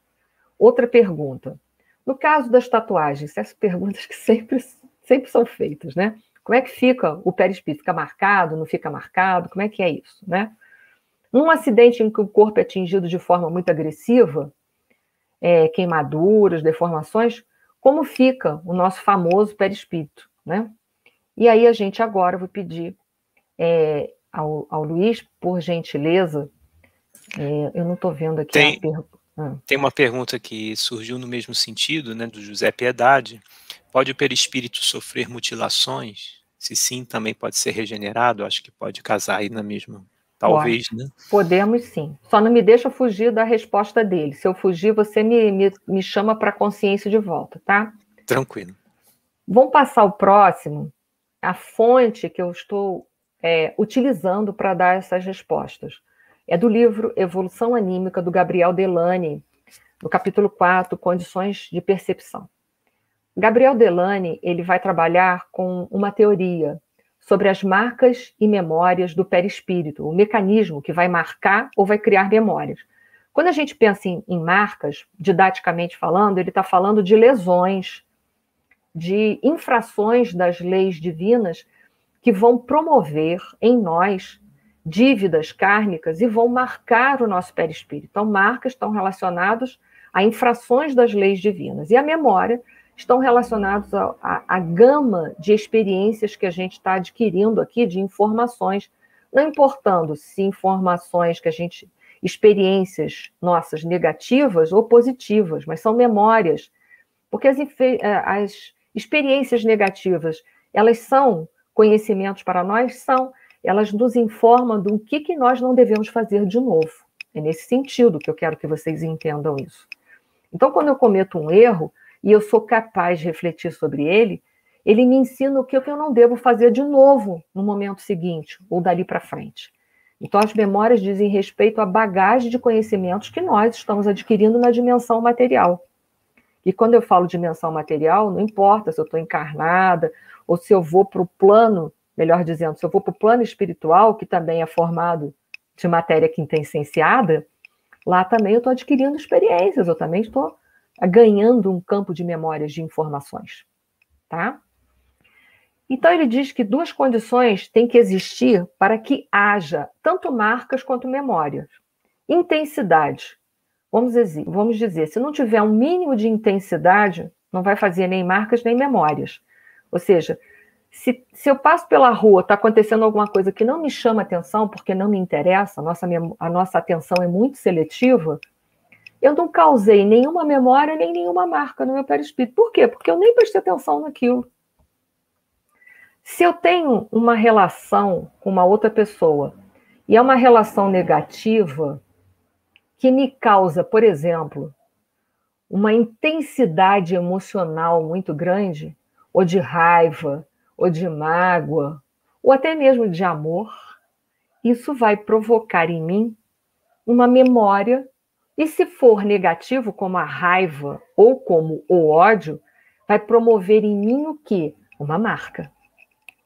Outra pergunta. No caso das tatuagens, essas perguntas que sempre são feitas, né? Como é que fica o perispírito? Fica marcado, não fica marcado? Como é que é isso, né? Num acidente em que o corpo é atingido de forma muito agressiva, queimaduras, deformações, como fica o nosso famoso perispírito, né? E aí a gente agora, vou pedir ao Luiz, por gentileza, eu não estou vendo aqui a pergunta. Tem uma pergunta que surgiu no mesmo sentido, né, do José Piedade. Pode o perispírito sofrer mutilações? Se sim, também pode ser regenerado? Acho que pode casar aí na mesma. Talvez, Pode. né? Podemos sim. Só não me deixa fugir da resposta dele. Se eu fugir, você me chama para a consciência de volta, tá? Tranquilo. Vamos passar o próximo. A fonte que eu estou utilizando para dar essas respostas é do livro Evolução Anímica, do Gabriel Delany, no capítulo 4, Condições de Percepção. Gabriel Delany, ele vai trabalhar com uma teoria sobre as marcas e memórias do perispírito, o mecanismo que vai marcar ou vai criar memórias. Quando a gente pensa em marcas, didaticamente falando, ele está falando de lesões, de infrações das leis divinas que vão promover em nós dívidas kármicas e vão marcar o nosso perispírito. Então, marcas estão relacionadas a infrações das leis divinas. E a memória estão relacionados à gama de experiências que a gente está adquirindo aqui, de informações, não importando se informações que a gente, experiências nossas negativas ou positivas, mas são memórias, porque as experiências negativas, elas são conhecimentos para nós? São. Elas nos informam do que nós não devemos fazer de novo. É nesse sentido que eu quero que vocês entendam isso. Então, quando eu cometo um erro, e eu sou capaz de refletir sobre ele, ele me ensina o que eu não devo fazer de novo no momento seguinte, ou dali para frente. Então, as memórias dizem respeito à bagagem de conhecimentos que nós estamos adquirindo na dimensão material. E quando eu falo dimensão material, não importa se eu estou encarnada, ou se eu vou para o plano, melhor dizendo, se eu vou para o plano espiritual, que também é formado de matéria quintessenciada, lá também eu estou adquirindo experiências, eu também estou ganhando um campo de memórias, de informações, tá? Então ele diz que duas condições têm que existir para que haja tanto marcas quanto memórias. Intensidade. Vamos dizer, se não tiver um mínimo de intensidade, não vai fazer nem marcas nem memórias. Ou seja, se eu passo pela rua, está acontecendo alguma coisa que não me chama atenção, porque não me interessa, a nossa atenção é muito seletiva, eu não causei nenhuma memória nem nenhuma marca no meu perispírito. Por quê? Porque eu nem prestei atenção naquilo. Se eu tenho uma relação com uma outra pessoa e é uma relação negativa que me causa, por exemplo, uma intensidade emocional muito grande, ou de raiva, ou de mágoa, ou até mesmo de amor, isso vai provocar em mim uma memória, e se for negativo, como a raiva ou como o ódio, vai promover em mim o quê? Uma marca,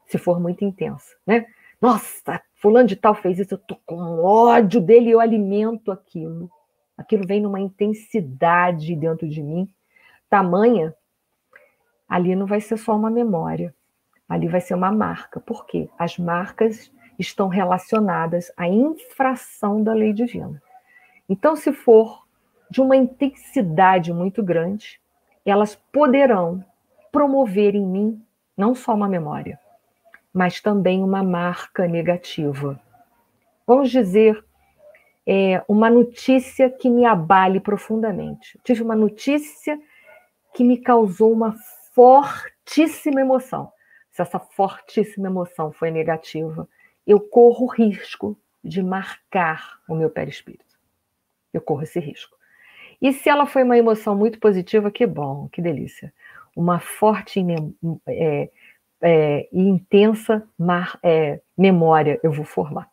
se for muito intensa, né? Nossa, fulano de tal fez isso, eu tô com ódio dele e eu alimento aquilo. Aquilo vem numa intensidade dentro de mim, tamanha, ali não vai ser só uma memória, ali vai ser uma marca. Por quê? As marcas estão relacionadas à infração da lei divina. Então, se for de uma intensidade muito grande, elas poderão promover em mim não só uma memória, mas também uma marca negativa. Vamos dizer, uma notícia que me abale profundamente. Eu tive uma notícia que me causou uma fortíssima emoção. Se essa fortíssima emoção foi negativa, eu corro o risco de marcar o meu perispírito. Eu corro esse risco. E se ela foi uma emoção muito positiva, que bom, que delícia. Uma forte e intensa memória eu vou formar,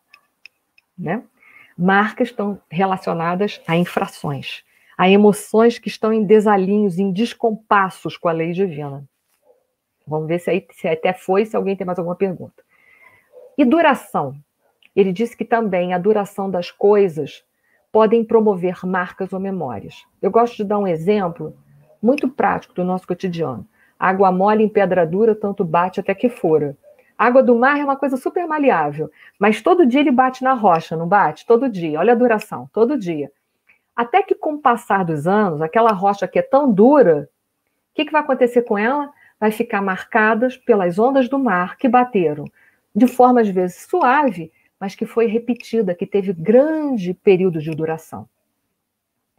né? Marcas estão relacionadas a infrações, a emoções que estão em desalinhos, em descompassos com a lei divina. Vamos ver se até foi, se alguém tem mais alguma pergunta. E duração. Ele disse que também a duração das coisas podem promover marcas ou memórias. Eu gosto de dar um exemplo muito prático do nosso cotidiano. Água mole em pedra dura, tanto bate até que fura. Água do mar é uma coisa super maleável, mas todo dia ele bate na rocha, não bate? Todo dia, olha a duração, todo dia. Até que com o passar dos anos, aquela rocha que é tão dura, o que vai acontecer com ela? Vai ficar marcada pelas ondas do mar que bateram, de forma às vezes suave, mas que foi repetida, que teve grande período de duração.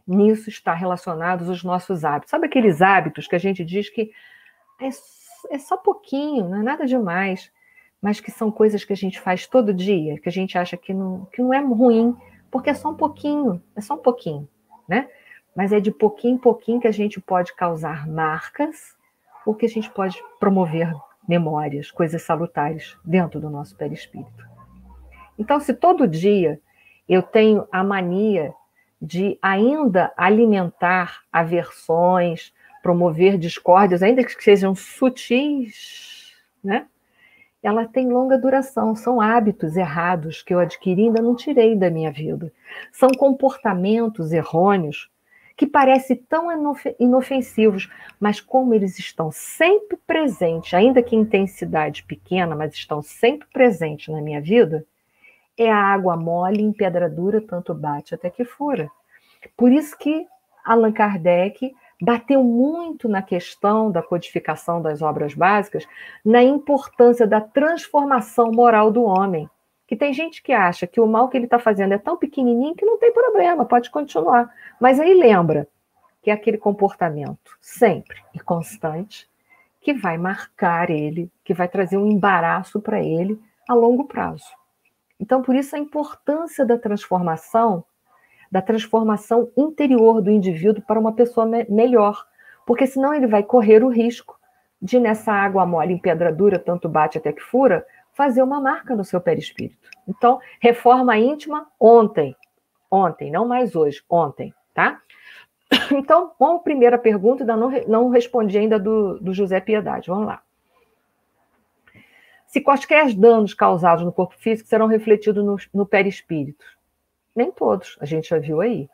Nisso está relacionados os nossos hábitos. Sabe aqueles hábitos que a gente diz que é só pouquinho, não é nada demais, mas que são coisas que a gente faz todo dia, que a gente acha que não é ruim, porque é só um pouquinho, né? Mas é de pouquinho em pouquinho que a gente pode causar marcas, ou que a gente pode promover memórias, coisas salutares dentro do nosso perispírito. Então, se todo dia eu tenho a mania de ainda alimentar aversões, promover discórdias, ainda que sejam sutis, né? Ela tem longa duração, são hábitos errados que eu adquiri e ainda não tirei da minha vida. São comportamentos errôneos que parecem tão inofensivos, mas como eles estão sempre presentes, ainda que em intensidade pequena, mas estão sempre presentes na minha vida, é a água mole em pedra dura, tanto bate até que fura. Por isso que Allan Kardec bateu muito na questão da codificação das obras básicas, na importância da transformação moral do homem. Que tem gente que acha que o mal que ele está fazendo é tão pequenininho que não tem problema, pode continuar. Mas aí lembra que é aquele comportamento sempre e constante que vai marcar ele, que vai trazer um embaraço para ele a longo prazo. Então, por isso a importância da transformação interior do indivíduo para uma pessoa melhor, porque senão ele vai correr o risco de, nessa água mole em pedra dura, tanto bate até que fura, fazer uma marca no seu perispírito. Então, reforma íntima ontem, não mais hoje, ontem, tá? Então, vamos à primeira pergunta, ainda não respondi ainda do José Piedade, vamos lá. Se quaisquer danos causados no corpo físico serão refletidos no perispírito? Nem todos, a gente já viu aí.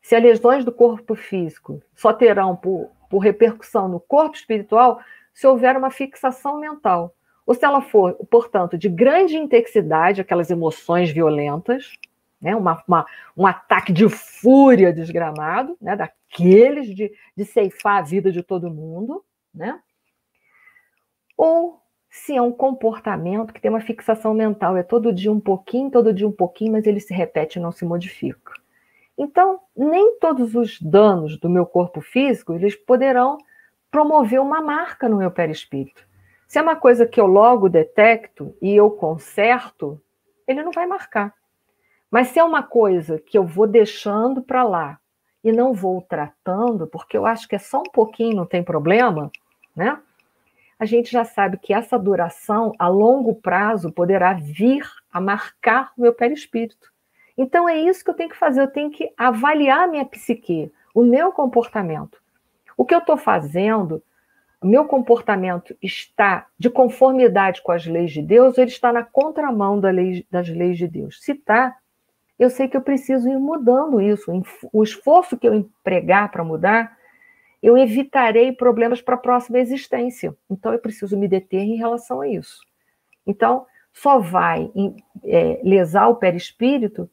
Se as lesões do corpo físico só terão por repercussão no corpo espiritual se houver uma fixação mental. Ou se ela for, portanto, de grande intensidade, aquelas emoções violentas, né, um ataque de fúria desgramado, né, daqueles de ceifar a vida de todo mundo, né? Ou se é um comportamento que tem uma fixação mental, é todo dia um pouquinho, mas ele se repete e não se modifica. Então, nem todos os danos do meu corpo físico, eles poderão promover uma marca no meu perispírito. Se é uma coisa que eu logo detecto e eu conserto, ele não vai marcar. Mas se é uma coisa que eu vou deixando para lá e não vou tratando, porque eu acho que é só um pouquinho, não tem problema, né? a gente já sabe que essa duração, a longo prazo, poderá vir a marcar o meu perispírito. Então é isso que eu tenho que fazer, eu tenho que avaliar a minha psique, o meu comportamento. O que eu estou fazendo, o meu comportamento está de conformidade com as leis de Deus ou ele está na contramão das leis de Deus? Se está, eu sei que eu preciso ir mudando isso. O esforço que eu empregar para mudar, eu evitarei problemas para a próxima existência. Então, eu preciso me deter em relação a isso. Então, só vai lesar o perispírito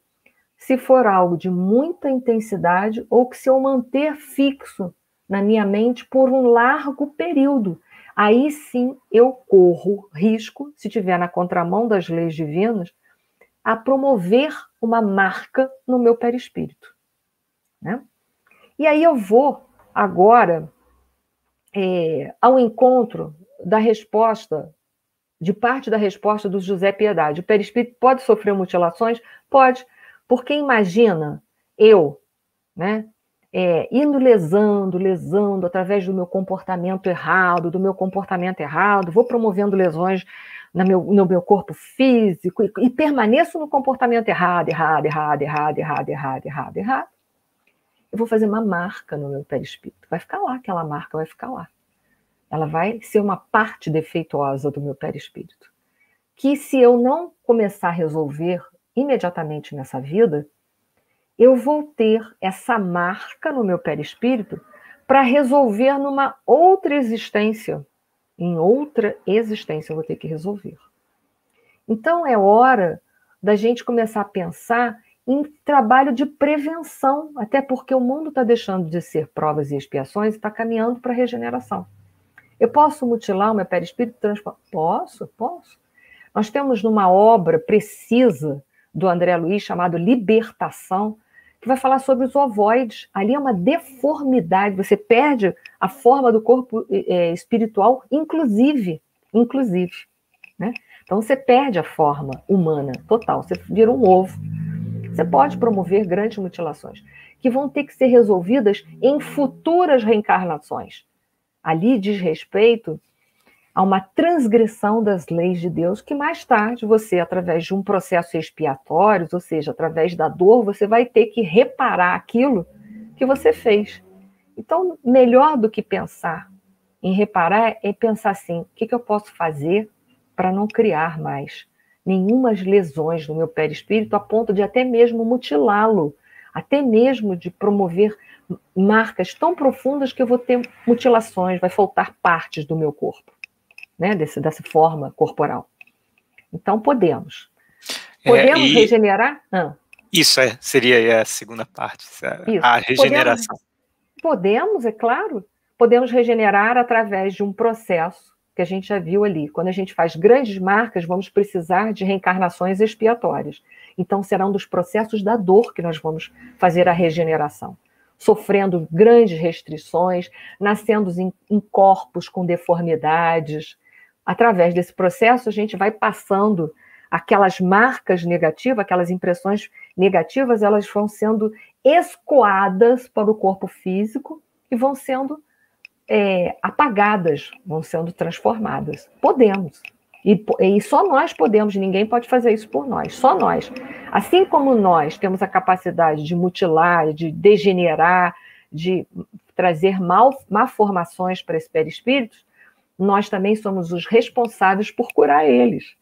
se for algo de muita intensidade ou que se eu manter fixo na minha mente por um largo período. Aí sim eu corro risco, se estiver na contramão das leis divinas, a promover uma marca no meu perispírito. Né? E aí eu vou agora ao encontro da resposta, de parte da resposta do José Piedade. O perispírito pode sofrer mutilações? Pode, porque imagina eu, né, indo lesando, através do meu comportamento errado, vou promovendo lesões no meu corpo físico e permaneço no comportamento errado. Eu vou fazer uma marca no meu perispírito. Vai ficar lá, aquela marca vai ficar lá. Ela vai ser uma parte defeituosa do meu perispírito. Que se eu não começar a resolver imediatamente nessa vida, eu vou ter essa marca no meu perispírito para resolver numa outra existência. Em outra existência eu vou ter que resolver. Então é hora da gente começar a pensar em trabalho de prevenção, até porque o mundo está deixando de ser provas e expiações e está caminhando para a regeneração. Eu posso mutilar o meu perispírito? Posso. Nós temos numa obra precisa do André Luiz, chamado Libertação, que vai falar sobre os ovoides. Ali é uma deformidade, você perde a forma do corpo espiritual, inclusive. Né? Então você perde a forma humana total, você vira um ovo. Você pode promover grandes mutilações, que vão ter que ser resolvidas em futuras reencarnações. Ali diz respeito a uma transgressão das leis de Deus, que mais tarde você, através de um processo expiatório, ou seja, através da dor, você vai ter que reparar aquilo que você fez. Então, melhor do que pensar em reparar é pensar assim, o que eu posso fazer para não criar mais nenhumas lesões no meu perispírito, a ponto de até mesmo mutilá-lo, até mesmo de promover marcas tão profundas que eu vou ter mutilações, vai faltar partes do meu corpo, né? Dessa forma corporal. Então, podemos. Podemos regenerar? Isso seria a segunda parte, a regeneração. Podemos, é claro. Podemos regenerar através de um processo que a gente já viu ali. Quando a gente faz grandes marcas, vamos precisar de reencarnações expiatórias. Então, será um dos processos da dor que nós vamos fazer a regeneração. Sofrendo grandes restrições, nascendo em corpos com deformidades. Através desse processo, a gente vai passando aquelas marcas negativas, aquelas impressões negativas, elas vão sendo escoadas para o corpo físico e vão sendo apagadas, vão sendo transformadas. Podemos. E só nós podemos, ninguém pode fazer isso por nós, só nós. Assim como nós temos a capacidade de mutilar, de degenerar, de trazer malformações para esse perispírito, nós também somos os responsáveis por curar eles.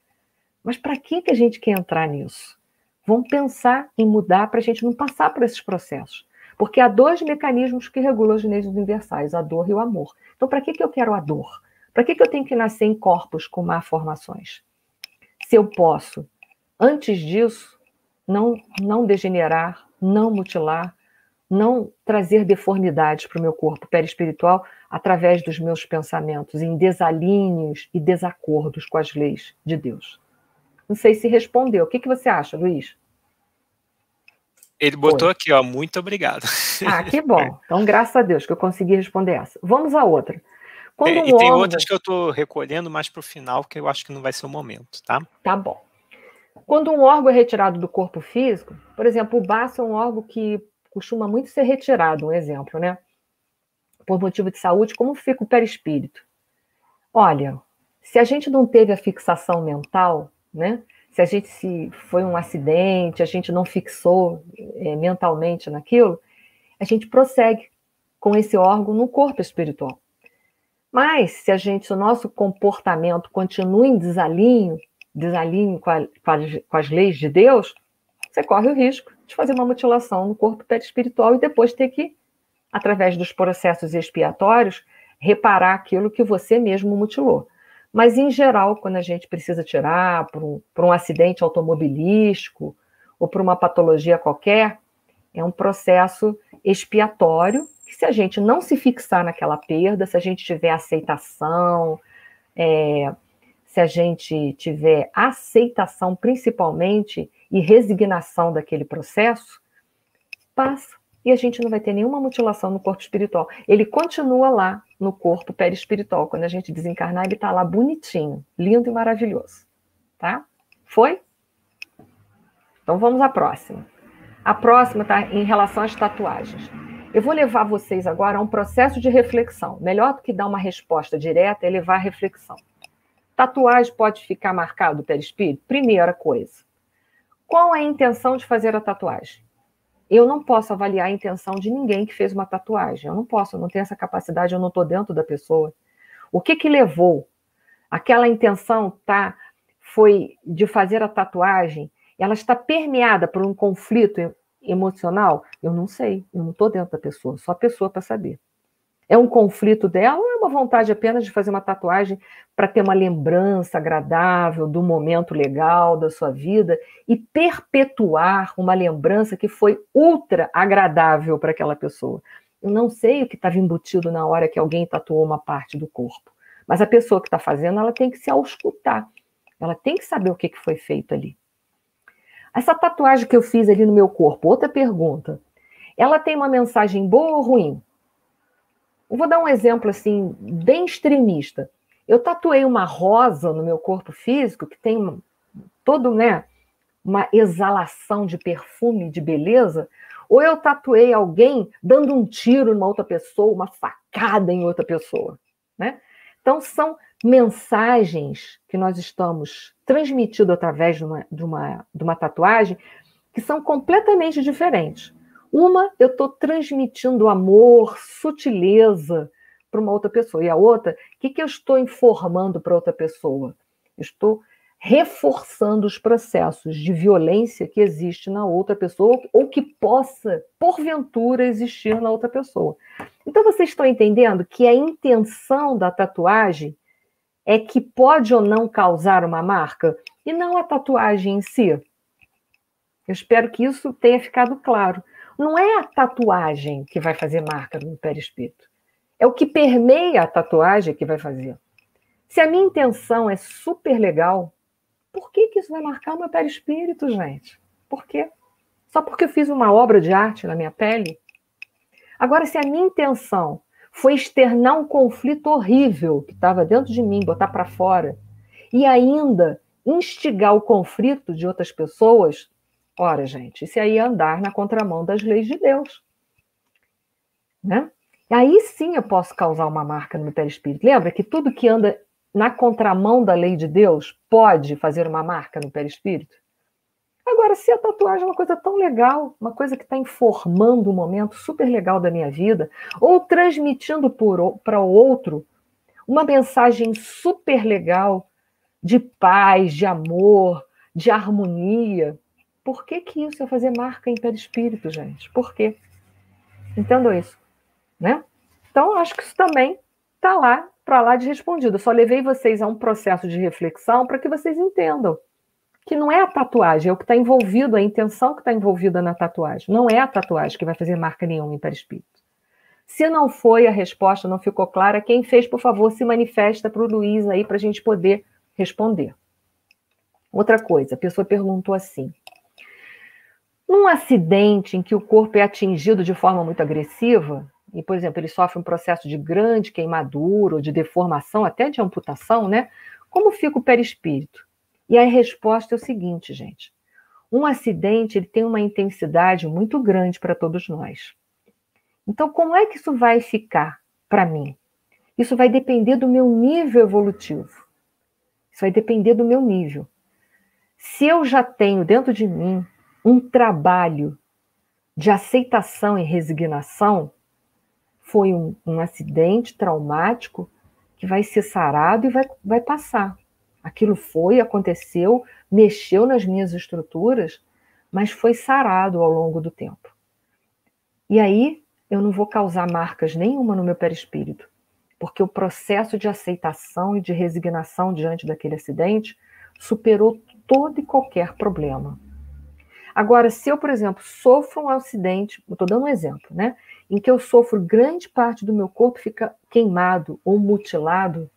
Mas para que a gente quer entrar nisso? Vamos pensar em mudar para a gente não passar por esses processos. Porque há dois mecanismos que regulam as leis universais, a dor e o amor. Então, para que eu quero a dor? Para que eu tenho que nascer em corpos com malformações? Se eu posso, antes disso, não degenerar, não mutilar, não trazer deformidades para o meu corpo perispiritual através dos meus pensamentos em desalinhos e desacordos com as leis de Deus. Não sei se respondeu. O que você acha, Luiz? Ele botou aqui, ó, muito obrigado. Que bom. Então, graças a Deus que eu consegui responder essa. Vamos a outra. Tem outras que eu estou recolhendo mais para o final, que eu acho que não vai ser o momento, tá? Tá bom. Quando um órgão é retirado do corpo físico, por exemplo, o baço é um órgão que costuma muito ser retirado, um exemplo, né? Por motivo de saúde, como fica o perispírito? Olha, se a gente não teve a fixação mental, né? Se foi um acidente, a gente não fixou mentalmente naquilo, a gente prossegue com esse órgão no corpo espiritual. Mas se o nosso comportamento continua em desalinho com as leis de Deus, você corre o risco de fazer uma mutilação no corpo perispiritual e depois ter que, através dos processos expiatórios, reparar aquilo que você mesmo mutilou. Mas, em geral, quando a gente precisa tirar por um acidente automobilístico ou por uma patologia qualquer, é um processo expiatório que, se a gente não se fixar naquela perda, se a gente tiver aceitação, se a gente tiver aceitação principalmente e resignação daquele processo, passa e a gente não vai ter nenhuma mutilação no corpo espiritual. Ele continua lá no corpo perispiritual. Quando a gente desencarnar, ele está lá bonitinho, lindo e maravilhoso. Tá? Foi? Então vamos à próxima. A próxima está em relação às tatuagens. Eu vou levar vocês agora a um processo de reflexão. Melhor do que dar uma resposta direta é levar a reflexão. Tatuagem pode ficar marcado o perispírito? Primeira coisa. Qual é a intenção de fazer a tatuagem? Eu não posso avaliar a intenção de ninguém que fez uma tatuagem. Eu não tenho essa capacidade, eu não estou dentro da pessoa. O que levou? Aquela intenção foi de fazer a tatuagem, ela está permeada por um conflito emocional? Eu não sei, eu não estou dentro da pessoa, só a pessoa para saber. É um conflito dela ou é uma vontade apenas de fazer uma tatuagem para ter uma lembrança agradável do momento legal da sua vida e perpetuar uma lembrança que foi ultra agradável para aquela pessoa? Eu não sei o que estava embutido na hora que alguém tatuou uma parte do corpo, mas a pessoa que está fazendo, ela tem que se auscultar, ela tem que saber o que foi feito ali. Essa tatuagem que eu fiz ali no meu corpo, outra pergunta, ela tem uma mensagem boa ou ruim? Eu vou dar um exemplo assim, bem extremista. Eu tatuei uma rosa no meu corpo físico, que tem uma exalação de perfume, de beleza, ou eu tatuei alguém dando um tiro numa outra pessoa, uma facada em outra pessoa, né? Então, são mensagens que nós estamos transmitindo através de uma tatuagem que são completamente diferentes. Uma, eu estou transmitindo amor, sutileza para uma outra pessoa. E a outra, o que eu estou informando para outra pessoa? Eu estou reforçando os processos de violência que existe na outra pessoa ou que possa, porventura, existir na outra pessoa. Então, vocês estão entendendo que a intenção da tatuagem é que pode ou não causar uma marca e não a tatuagem em si. Eu espero que isso tenha ficado claro. Não é a tatuagem que vai fazer marca no perispírito. É o que permeia a tatuagem que vai fazer. Se a minha intenção é super legal, por que isso vai marcar o meu perispírito, gente? Por quê? Só porque eu fiz uma obra de arte na minha pele? Agora, se a minha intenção foi externar um conflito horrível que estava dentro de mim, botar para fora, e ainda instigar o conflito de outras pessoas, ora, gente, isso aí é andar na contramão das leis de Deus. Né? E aí sim eu posso causar uma marca no meu perispírito. Lembra que tudo que anda na contramão da lei de Deus pode fazer uma marca no perispírito? Agora, se a tatuagem é uma coisa tão legal, uma coisa que está informando um momento super legal da minha vida, ou transmitindo para o outro uma mensagem super legal de paz, de amor, de harmonia, por que isso vai fazer marca em perispírito, gente? Por quê? Entendam isso, né? Então, acho que isso também está para lá de respondido. Eu só levei vocês a um processo de reflexão para que vocês entendam que não é a tatuagem, é o que está envolvido, a intenção que está envolvida na tatuagem. Não é a tatuagem que vai fazer marca nenhuma em perispírito. Se não foi a resposta, não ficou clara, quem fez, por favor, se manifesta para o Luiz aí para a gente poder responder. Outra coisa, a pessoa perguntou assim: num acidente em que o corpo é atingido de forma muito agressiva, e, por exemplo, ele sofre um processo de grande queimadura, ou de deformação, até de amputação, né? Como fica o perispírito? E a resposta é o seguinte, gente. Um acidente ele tem uma intensidade muito grande para todos nós. Então, como é que isso vai ficar para mim? Isso vai depender do meu nível evolutivo. Isso vai depender do meu nível. Se eu já tenho dentro de mim um trabalho de aceitação e resignação, foi um acidente traumático que vai ser sarado e vai passar. Aquilo foi, aconteceu, mexeu nas minhas estruturas, mas foi sarado ao longo do tempo. E aí eu não vou causar marcas nenhuma no meu perispírito, porque o processo de aceitação e de resignação diante daquele acidente superou todo e qualquer problema. Agora, se eu, por exemplo, sofro um acidente, eu estou dando um exemplo, né? Em que eu sofro, grande parte do meu corpo fica queimado ou mutilado,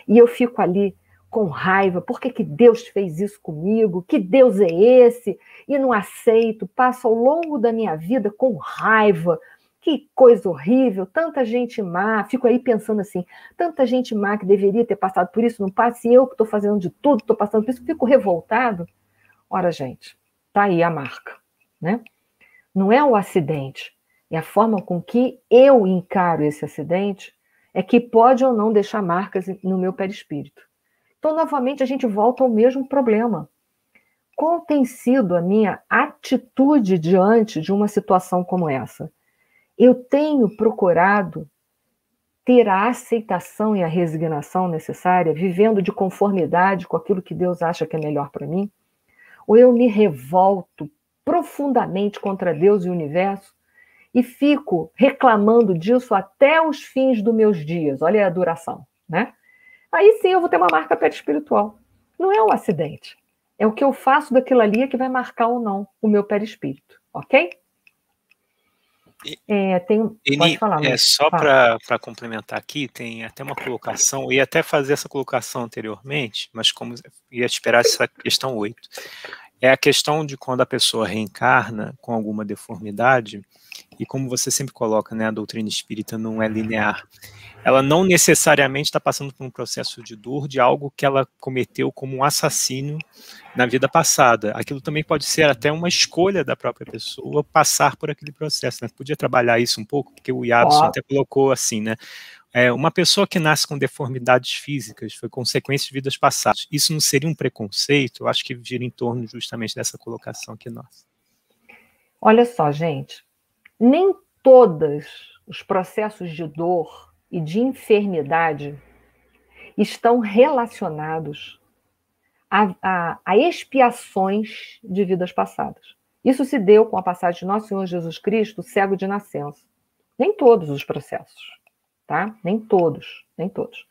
e eu fico ali com raiva, por que Deus fez isso comigo? Que Deus é esse? E não aceito, passo ao longo da minha vida com raiva, que coisa horrível, tanta gente má, fico aí pensando assim, tanta gente má que deveria ter passado por isso, não passa, e eu que estou fazendo de tudo, estou passando por isso, fico revoltado. Ora, gente, tá aí a marca, né? Não é o acidente, é a forma com que eu encaro esse acidente é que pode ou não deixar marcas no meu perispírito. Então, novamente, a gente volta ao mesmo problema. Qual tem sido a minha atitude diante de uma situação como essa? Eu tenho procurado ter a aceitação e a resignação necessária, vivendo de conformidade com aquilo que Deus acha que é melhor para mim? Ou eu me revolto profundamente contra Deus e o universo e fico reclamando disso até os fins dos meus dias? Olha a duração, né? Aí sim eu vou ter uma marca perispiritual. Não é um acidente. É o que eu faço daquilo ali que vai marcar ou não o meu perispírito, ok? Pode falar, mas só para complementar aqui, tem até uma colocação, eu ia até fazer essa colocação anteriormente, mas como ia esperar essa questão 8. É a questão de quando a pessoa reencarna com alguma deformidade, e como você sempre coloca, né, a doutrina espírita não é linear. Ela não necessariamente está passando por um processo de dor de algo que ela cometeu como um assassínio na vida passada. Aquilo também pode ser até uma escolha da própria pessoa passar por aquele processo, né? Podia trabalhar isso um pouco, porque o Yabson até colocou assim, né? Uma pessoa que nasce com deformidades físicas foi consequência de vidas passadas. Isso não seria um preconceito? Eu acho que gira em torno justamente dessa colocação aqui nossa. Olha só, gente, nem todos os processos de dor e de enfermidade estão relacionados a expiações de vidas passadas. Isso se deu com a passagem de Nosso Senhor Jesus Cristo, cego de nascença. Nem todos os processos, tá? Nem todos, nem todos.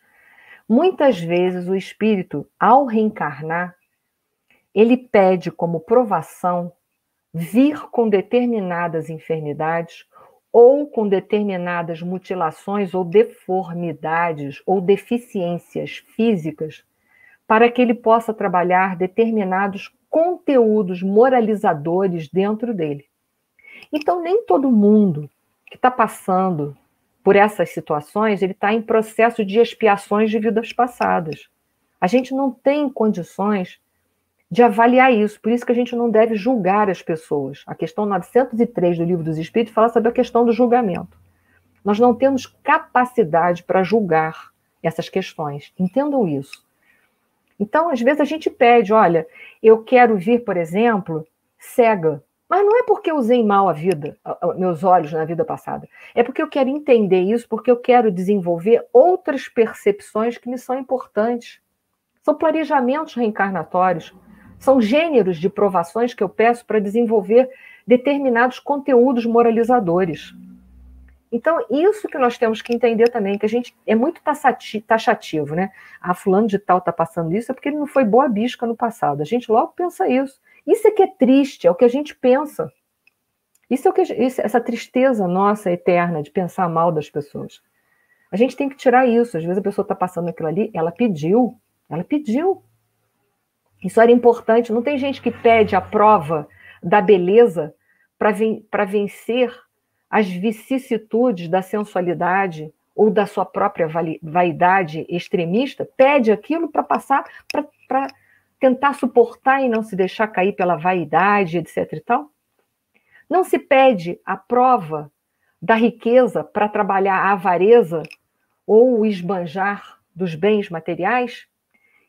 Muitas vezes o espírito, ao reencarnar, ele pede como provação vir com determinadas enfermidades ou com determinadas mutilações ou deformidades ou deficiências físicas para que ele possa trabalhar determinados conteúdos moralizadores dentro dele. Então, nem todo mundo que está passando por essas situações, ele está em processo de expiações de vidas passadas. A gente não tem condições de avaliar isso, por isso que a gente não deve julgar as pessoas. A questão 903 do Livro dos Espíritos fala sobre a questão do julgamento. Nós não temos capacidade para julgar essas questões, entendam isso. Então, às vezes a gente pede, olha, eu quero vir, por exemplo, cega, mas não é porque eu usei mal a vida, meus olhos na vida passada, é porque eu quero entender isso, porque eu quero desenvolver outras percepções que me são importantes. São planejamentos reencarnatórios, são gêneros de provações que eu peço para desenvolver determinados conteúdos moralizadores. Então, isso que nós temos que entender também, que a gente é muito taxativo, né? Ah, fulano de tal está passando isso, é porque ele não foi boa bisca no passado. A gente logo pensa isso. Isso é que é triste, é o que a gente pensa. Essa tristeza nossa eterna de pensar mal das pessoas. A gente tem que tirar isso. Às vezes a pessoa está passando aquilo ali, ela pediu. Isso era importante. Não tem gente que pede a prova da beleza para vencer as vicissitudes da sensualidade ou da sua própria vaidade extremista. Pede aquilo para passar, para tentar suportar e não se deixar cair pela vaidade, etc. e tal. Não se pede a prova da riqueza para trabalhar a avareza ou o esbanjar dos bens materiais.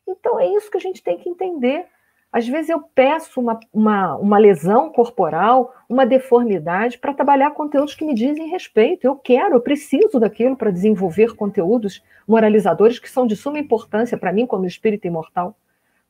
Então, é isso que a gente tem que entender. Às vezes eu peço uma lesão corporal, uma deformidade, para trabalhar conteúdos que me dizem respeito. Eu preciso daquilo para desenvolver conteúdos moralizadores que são de suma importância para mim como espírito imortal.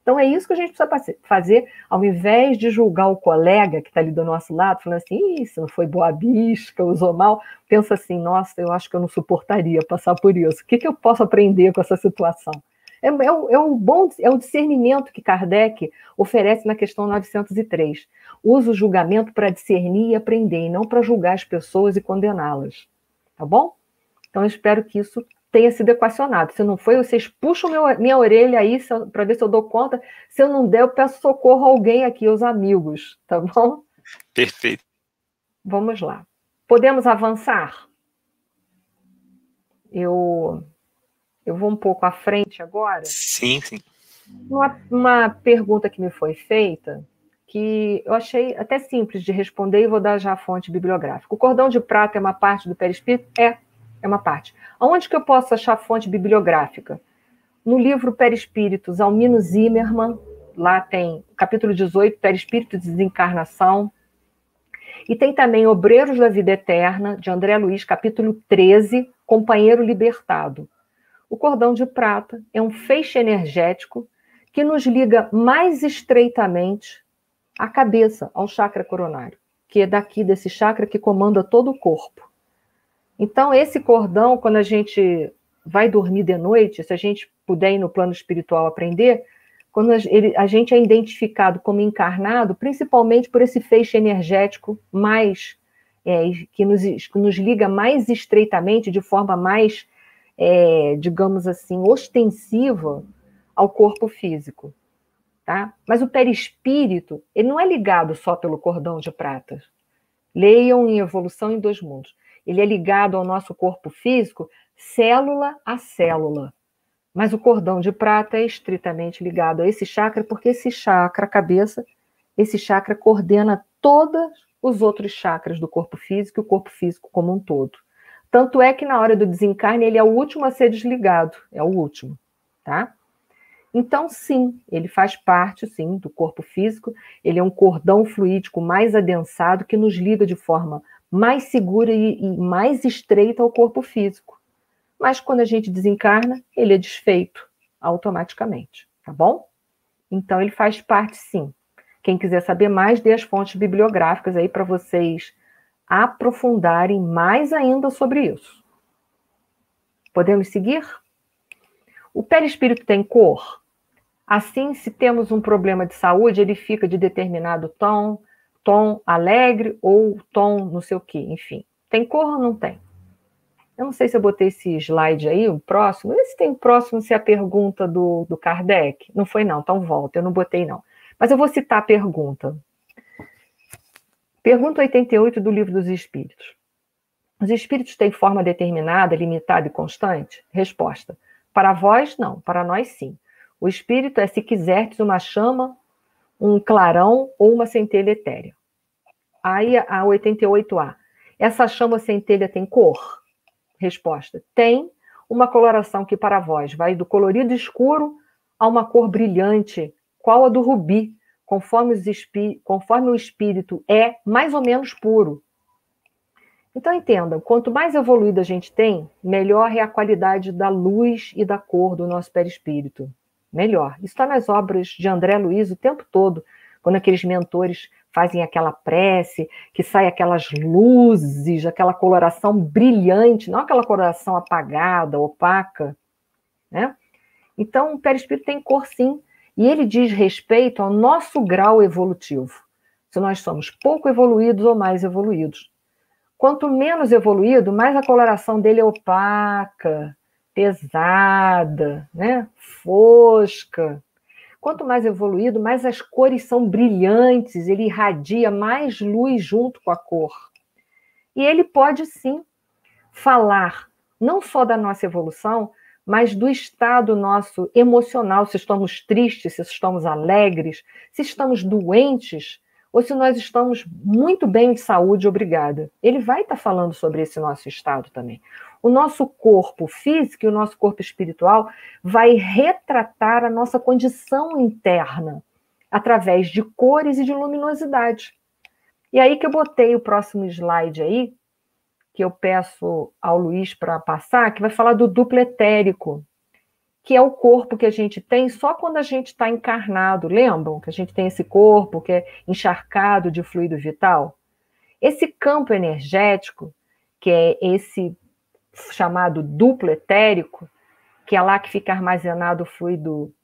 Então é isso que a gente precisa fazer, ao invés de julgar o colega que está ali do nosso lado, falando assim, isso não foi boa bisca, usou mal, pensa assim, nossa, eu acho que eu não suportaria passar por isso. O que eu posso aprender com essa situação? É o discernimento que Kardec oferece na questão 903. Usa o julgamento para discernir e aprender, e não para julgar as pessoas e condená-las. Tá bom? Então eu espero que isso tenha sido equacionado. Se não foi, vocês puxam minha orelha aí para ver se eu dou conta. Se eu não der, eu peço socorro a alguém aqui, os amigos, tá bom? Perfeito. Vamos lá. Podemos avançar? Eu vou um pouco à frente agora. Sim, sim. Uma pergunta que me foi feita, que eu achei até simples de responder, e vou dar já a fonte bibliográfica. O cordão de prata é uma parte do perispírito? É uma parte. Onde que eu posso achar a fonte bibliográfica? No livro Perispíritos, Almino Zimmermann, lá tem capítulo 18, Perispírito de Desencarnação. E tem também Obreiros da Vida Eterna, de André Luiz, capítulo 13, Companheiro Libertado. O cordão de prata é um feixe energético que nos liga mais estreitamente à cabeça, ao chakra coronário, que é daqui desse chakra que comanda todo o corpo. Então, esse cordão, quando a gente vai dormir de noite, se a gente puder ir no plano espiritual aprender, quando a gente é identificado como encarnado, principalmente por esse feixe energético mais que nos liga mais estreitamente, de forma mais, digamos assim, ostensiva ao corpo físico. Tá? Mas o perispírito, ele não é ligado só pelo cordão de prata. Leiam em Evolução em Dois Mundos. Ele é ligado ao nosso corpo físico, célula a célula. Mas o cordão de prata é estritamente ligado a esse chakra, porque esse chakra, a cabeça, esse chakra coordena todos os outros chakras do corpo físico e o corpo físico como um todo. Tanto é que na hora do desencarne ele é o último a ser desligado, é o último, tá? Então, sim, ele faz parte, sim, do corpo físico, ele é um cordão fluídico mais adensado que nos liga de forma mais segura e mais estreita ao corpo físico. Mas quando a gente desencarna, ele é desfeito automaticamente, tá bom? Então, ele faz parte, sim. Quem quiser saber mais, dê as fontes bibliográficas aí para vocês aprofundarem mais ainda sobre isso. Podemos seguir? O perispírito tem cor? Assim, se temos um problema de saúde, ele fica de determinado tom alegre ou tom não sei o quê, enfim. Tem cor ou não tem? Eu não sei se eu botei esse slide aí, o próximo. Esse tem o próximo, se é a pergunta do Kardec. Não foi não, então volta, eu não botei não. Mas eu vou citar a pergunta. Pergunta 88 do Livro dos Espíritos. Os espíritos têm forma determinada, limitada e constante? Resposta. Para vós, não. Para nós, sim. O espírito é, se quiserdes, uma chama, um clarão ou uma centelha etérea. Aí a 88A. Essa chama ou centelha tem cor? Resposta. Tem uma coloração que para vós vai do colorido escuro a uma cor brilhante, qual a do rubi, conforme o espírito é mais ou menos puro. Então entendam, quanto mais evoluído a gente tem, melhor é a qualidade da luz e da cor do nosso perispírito. Melhor. Isso está nas obras de André Luiz o tempo todo, quando aqueles mentores fazem aquela prece, que sai aquelas luzes, aquela coloração brilhante, não aquela coloração apagada, opaca, né? Então, o perispírito tem cor, sim, e ele diz respeito ao nosso grau evolutivo, se nós somos pouco evoluídos ou mais evoluídos. Quanto menos evoluído, mais a coloração dele é opaca, pesada, né? Fosca. Quanto mais evoluído, mais as cores são brilhantes, ele irradia mais luz junto com a cor. E ele pode, sim, falar não só da nossa evolução, mas do estado nosso emocional, se estamos tristes, se estamos alegres, se estamos doentes. ou se nós estamos muito bem de saúde, obrigada. Ele vai estar falando sobre esse nosso estado também. O nosso corpo físico e o nosso corpo espiritual vai retratar a nossa condição interna, através de cores e de luminosidade. E aí que eu botei o próximo slide aí, que eu peço ao Luiz para passar, que vai falar do duplo etérico, que é o corpo que a gente tem só quando a gente está encarnado. Lembram que a gente tem esse corpo que é encharcado de fluido vital? Esse campo energético, que é esse chamado duplo etérico, que é lá que fica armazenado o fluido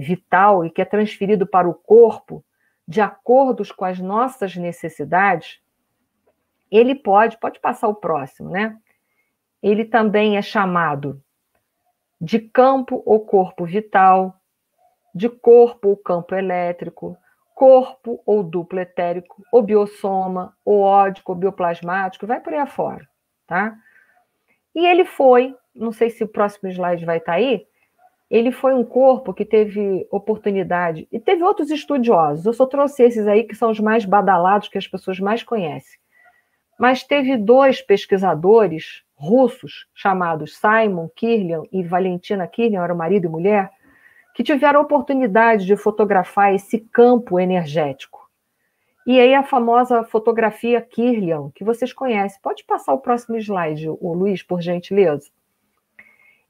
vital e que é transferido para o corpo de acordo com as nossas necessidades, ele pode passar o próximo, né? Ele também é chamado de campo ou corpo vital, de corpo ou campo elétrico, corpo ou duplo etérico, ou biossoma, ou ódico, ou bioplasmático, vai por aí afora, tá? E ele foi, não sei se o próximo slide vai estar aí, ele foi um corpo que teve oportunidade, e teve outros estudiosos, eu só trouxe esses aí que são os mais badalados, que as pessoas mais conhecem. Mas teve 2 pesquisadores russos, chamados Simon Kirlian e Valentina Kirlian, eram marido e mulher, que tiveram a oportunidade de fotografar esse campo energético. E aí a famosa fotografia Kirlian, que vocês conhecem. Pode passar o próximo slide, o Luiz, por gentileza.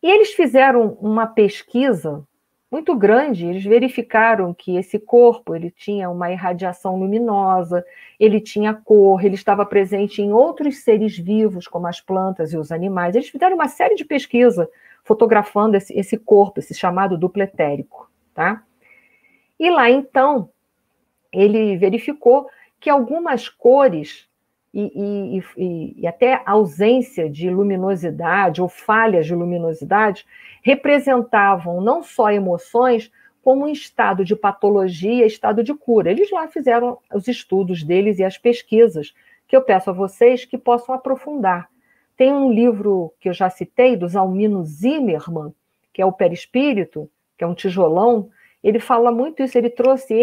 E eles fizeram uma pesquisa muito grande, eles verificaram que esse corpo ele tinha uma irradiação luminosa, ele tinha cor, ele estava presente em outros seres vivos, como as plantas e os animais. Eles fizeram uma série de pesquisa fotografando esse corpo, esse chamado duplo etérico, tá? E lá, então, ele verificou que algumas cores e até ausência de luminosidade ou falhas de luminosidade representavam não só emoções, como um estado de patologia, estado de cura. Eles lá fizeram os estudos deles e as pesquisas, que eu peço a vocês que possam aprofundar. Tem um livro que eu já citei, do Zalmino Zimmermann, que é o Perispírito, que é um tijolão. Ele fala muito isso, ele trouxe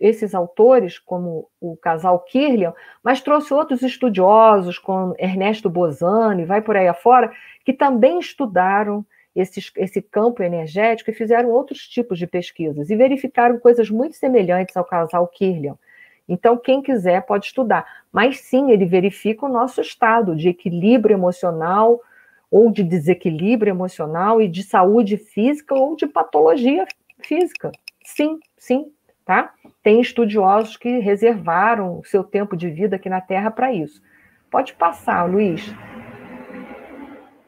esses autores, como o casal Kirlian, mas trouxe outros estudiosos, como Ernesto Bozani, vai por aí afora, que também estudaram esse campo energético e fizeram outros tipos de pesquisas, e verificaram coisas muito semelhantes ao casal Kirlian. Então, quem quiser pode estudar. Mas sim, ele verifica o nosso estado de equilíbrio emocional, ou de desequilíbrio emocional, e de saúde física, ou de patologia física. Sim, sim, tá? Tem estudiosos que reservaram o seu tempo de vida aqui na Terra para isso. Pode passar, Luiz.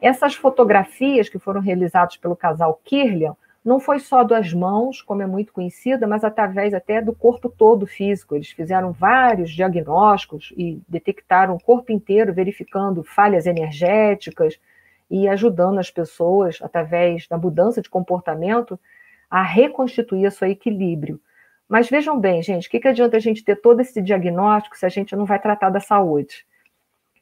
Essas fotografias que foram realizadas pelo casal Kirlian não foi só das mãos, como é muito conhecida, mas através até do corpo todo físico. Eles fizeram vários diagnósticos e detectaram o corpo inteiro, verificando falhas energéticas e ajudando as pessoas, através da mudança de comportamento, a reconstituir o seu equilíbrio. Mas vejam bem, gente, o que adianta a gente ter todo esse diagnóstico se a gente não vai tratar da saúde?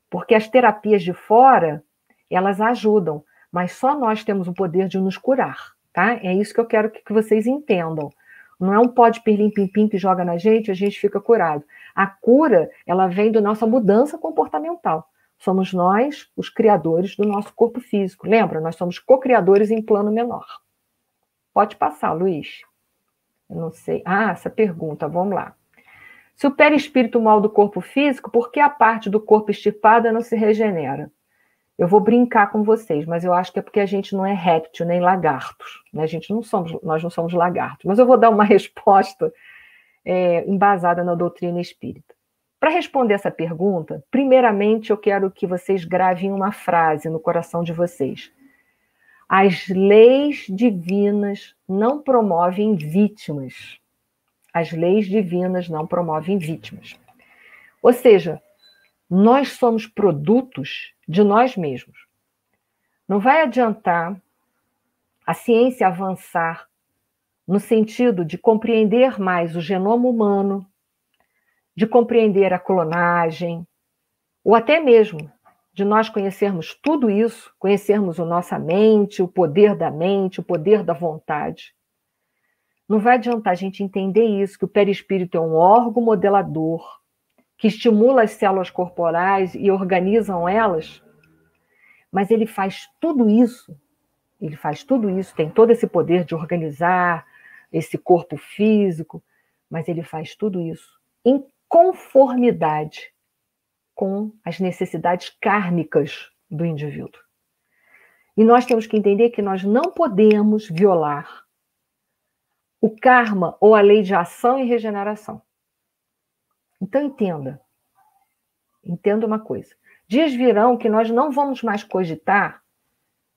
Porque as terapias de fora, elas ajudam, mas só nós temos o poder de nos curar, tá? É isso que eu quero que vocês entendam. Não é um pó de pirlim-pim-pim que joga na gente e a gente fica curado. A cura, ela vem da nossa mudança comportamental. Somos nós os criadores do nosso corpo físico. Lembra? Nós somos co-criadores em plano menor. Pode passar, Luiz. Eu não sei. Ah, essa pergunta, vamos lá. Se o perispírito molda o corpo físico, por que a parte do corpo extirpada não se regenera? Eu vou brincar com vocês, mas eu acho que é porque a gente não é réptil nem lagartos, né? Nós não somos lagartos. Mas eu vou dar uma resposta embasada na doutrina espírita. Para responder essa pergunta, primeiramente eu quero que vocês gravem uma frase no coração de vocês. As leis divinas não promovem vítimas. As leis divinas não promovem vítimas. Ou seja, nós somos produtos de nós mesmos. Não vai adiantar a ciência avançar no sentido de compreender mais o genoma humano, de compreender a clonagem, ou até mesmo de nós conhecermos tudo isso, conhecermos a nossa mente, o poder da vontade. Não vai adiantar a gente entender isso, que o perispírito é um órgão modelador, que estimula as células corporais e organizam elas, mas ele faz tudo isso, tem todo esse poder de organizar esse corpo físico, mas ele faz tudo isso em conformidade com as necessidades kármicas do indivíduo. E nós temos que entender que nós não podemos violar o karma ou a lei de ação e regeneração. Então entenda uma coisa. Dias virão que nós não vamos mais cogitar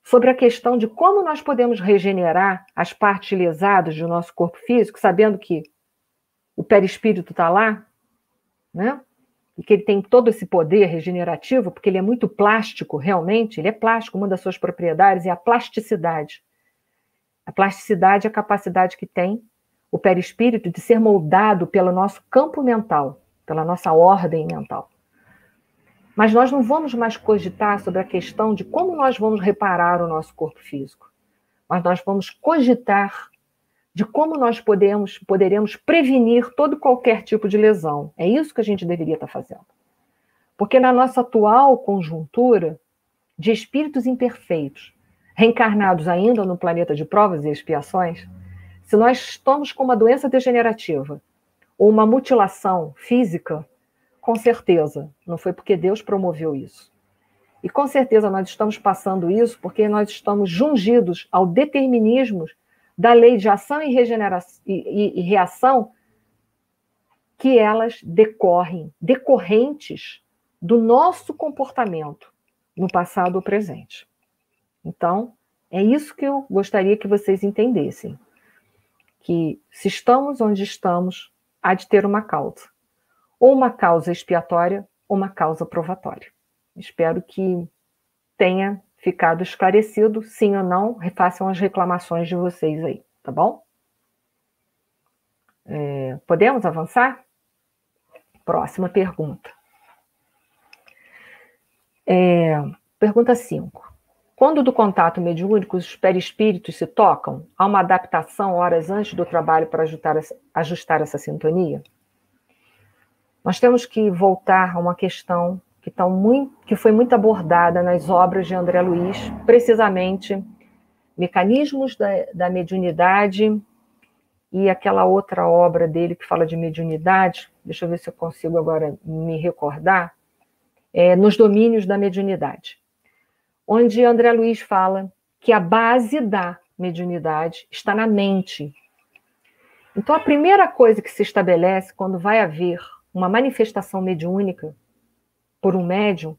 sobre a questão de como nós podemos regenerar as partes lesadas do nosso corpo físico, sabendo que o perispírito está lá, né? E que ele tem todo esse poder regenerativo, porque ele é muito plástico, realmente, ele é plástico, uma das suas propriedades é a plasticidade. A plasticidade é a capacidade que tem o perispírito de ser moldado pelo nosso campo mental, pela nossa ordem mental. Mas nós não vamos mais cogitar sobre a questão de como nós vamos reparar o nosso corpo físico, mas nós vamos cogitar de como nós poderemos prevenir todo qualquer tipo de lesão. É isso que a gente deveria estar fazendo. Porque na nossa atual conjuntura de espíritos imperfeitos, reencarnados ainda no planeta de provas e expiações, se nós estamos com uma doença degenerativa ou uma mutilação física, com certeza, não foi porque Deus promoveu isso. E com certeza nós estamos passando isso porque nós estamos jungidos ao determinismo da lei de ação e regeneração e reação, que elas decorrentes do nosso comportamento no passado ou presente. Então, é isso que eu gostaria que vocês entendessem. Que se estamos onde estamos, há de ter uma causa. Ou uma causa expiatória, ou uma causa provatória. Espero que tenha ficado esclarecido, sim ou não, façam as reclamações de vocês aí, tá bom? Podemos avançar? Próxima pergunta. Pergunta 5. Quando do contato mediúnico os perispíritos se tocam, há uma adaptação horas antes do trabalho para ajustar essa sintonia? Nós temos que voltar a uma questão que foi muito abordada nas obras de André Luiz, precisamente Mecanismos da Mediunidade e aquela outra obra dele que fala de mediunidade, deixa eu ver se eu consigo agora me recordar, Nos Domínios da Mediunidade, onde André Luiz fala que a base da mediunidade está na mente. Então, a primeira coisa que se estabelece quando vai haver uma manifestação mediúnica por um médium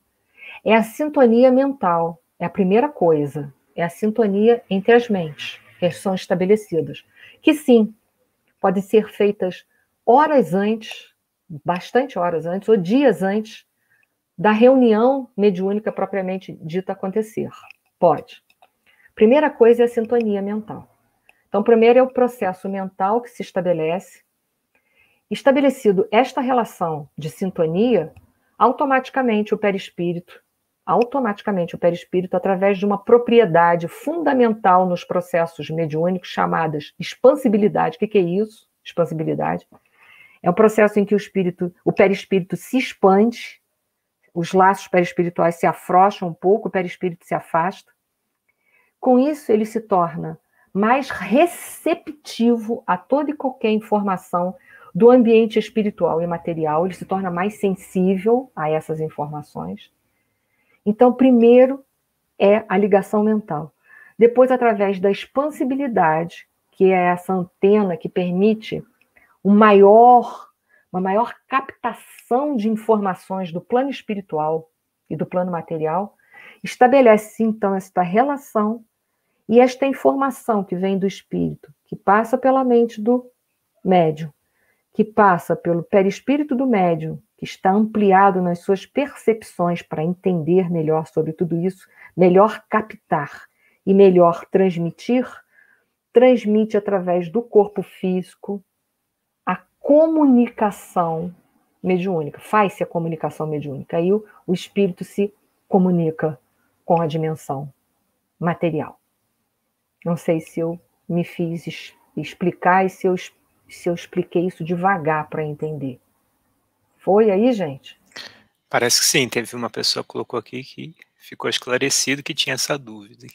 é a sintonia mental. É a primeira coisa. É a sintonia entre as mentes, que são estabelecidas. Que sim, podem ser feitas horas antes, bastante horas antes, ou dias antes da reunião mediúnica propriamente dita acontecer. Pode. Primeira coisa é a sintonia mental. Então, primeiro é o processo mental que se estabelece. Estabelecido esta relação de sintonia, automaticamente o perispírito, através de uma propriedade fundamental nos processos mediúnicos, chamadas expansibilidade. O que é isso? Expansibilidade. É um processo em que o perispírito se expande, os laços perispirituais se afrouxam um pouco, o perispírito se afasta. Com isso, ele se torna mais receptivo a toda e qualquer informação do ambiente espiritual e material, ele se torna mais sensível a essas informações. Então, primeiro é a ligação mental. Depois, através da expansibilidade, que é essa antena que permite uma maior captação de informações do plano espiritual e do plano material, estabelece, então, esta relação e esta informação que vem do espírito, que passa pela mente do médium, que passa pelo perispírito do médium, que está ampliado nas suas percepções para entender melhor sobre tudo isso, melhor captar e melhor transmitir, transmite através do corpo físico a comunicação mediúnica. Faz-se a comunicação mediúnica. Aí o espírito se comunica com a dimensão material. Não sei se eu me fiz explicar e se eu expliquei isso devagar para entender. Foi aí, gente? Parece que sim, teve uma pessoa que colocou aqui que ficou esclarecido que tinha essa dúvida.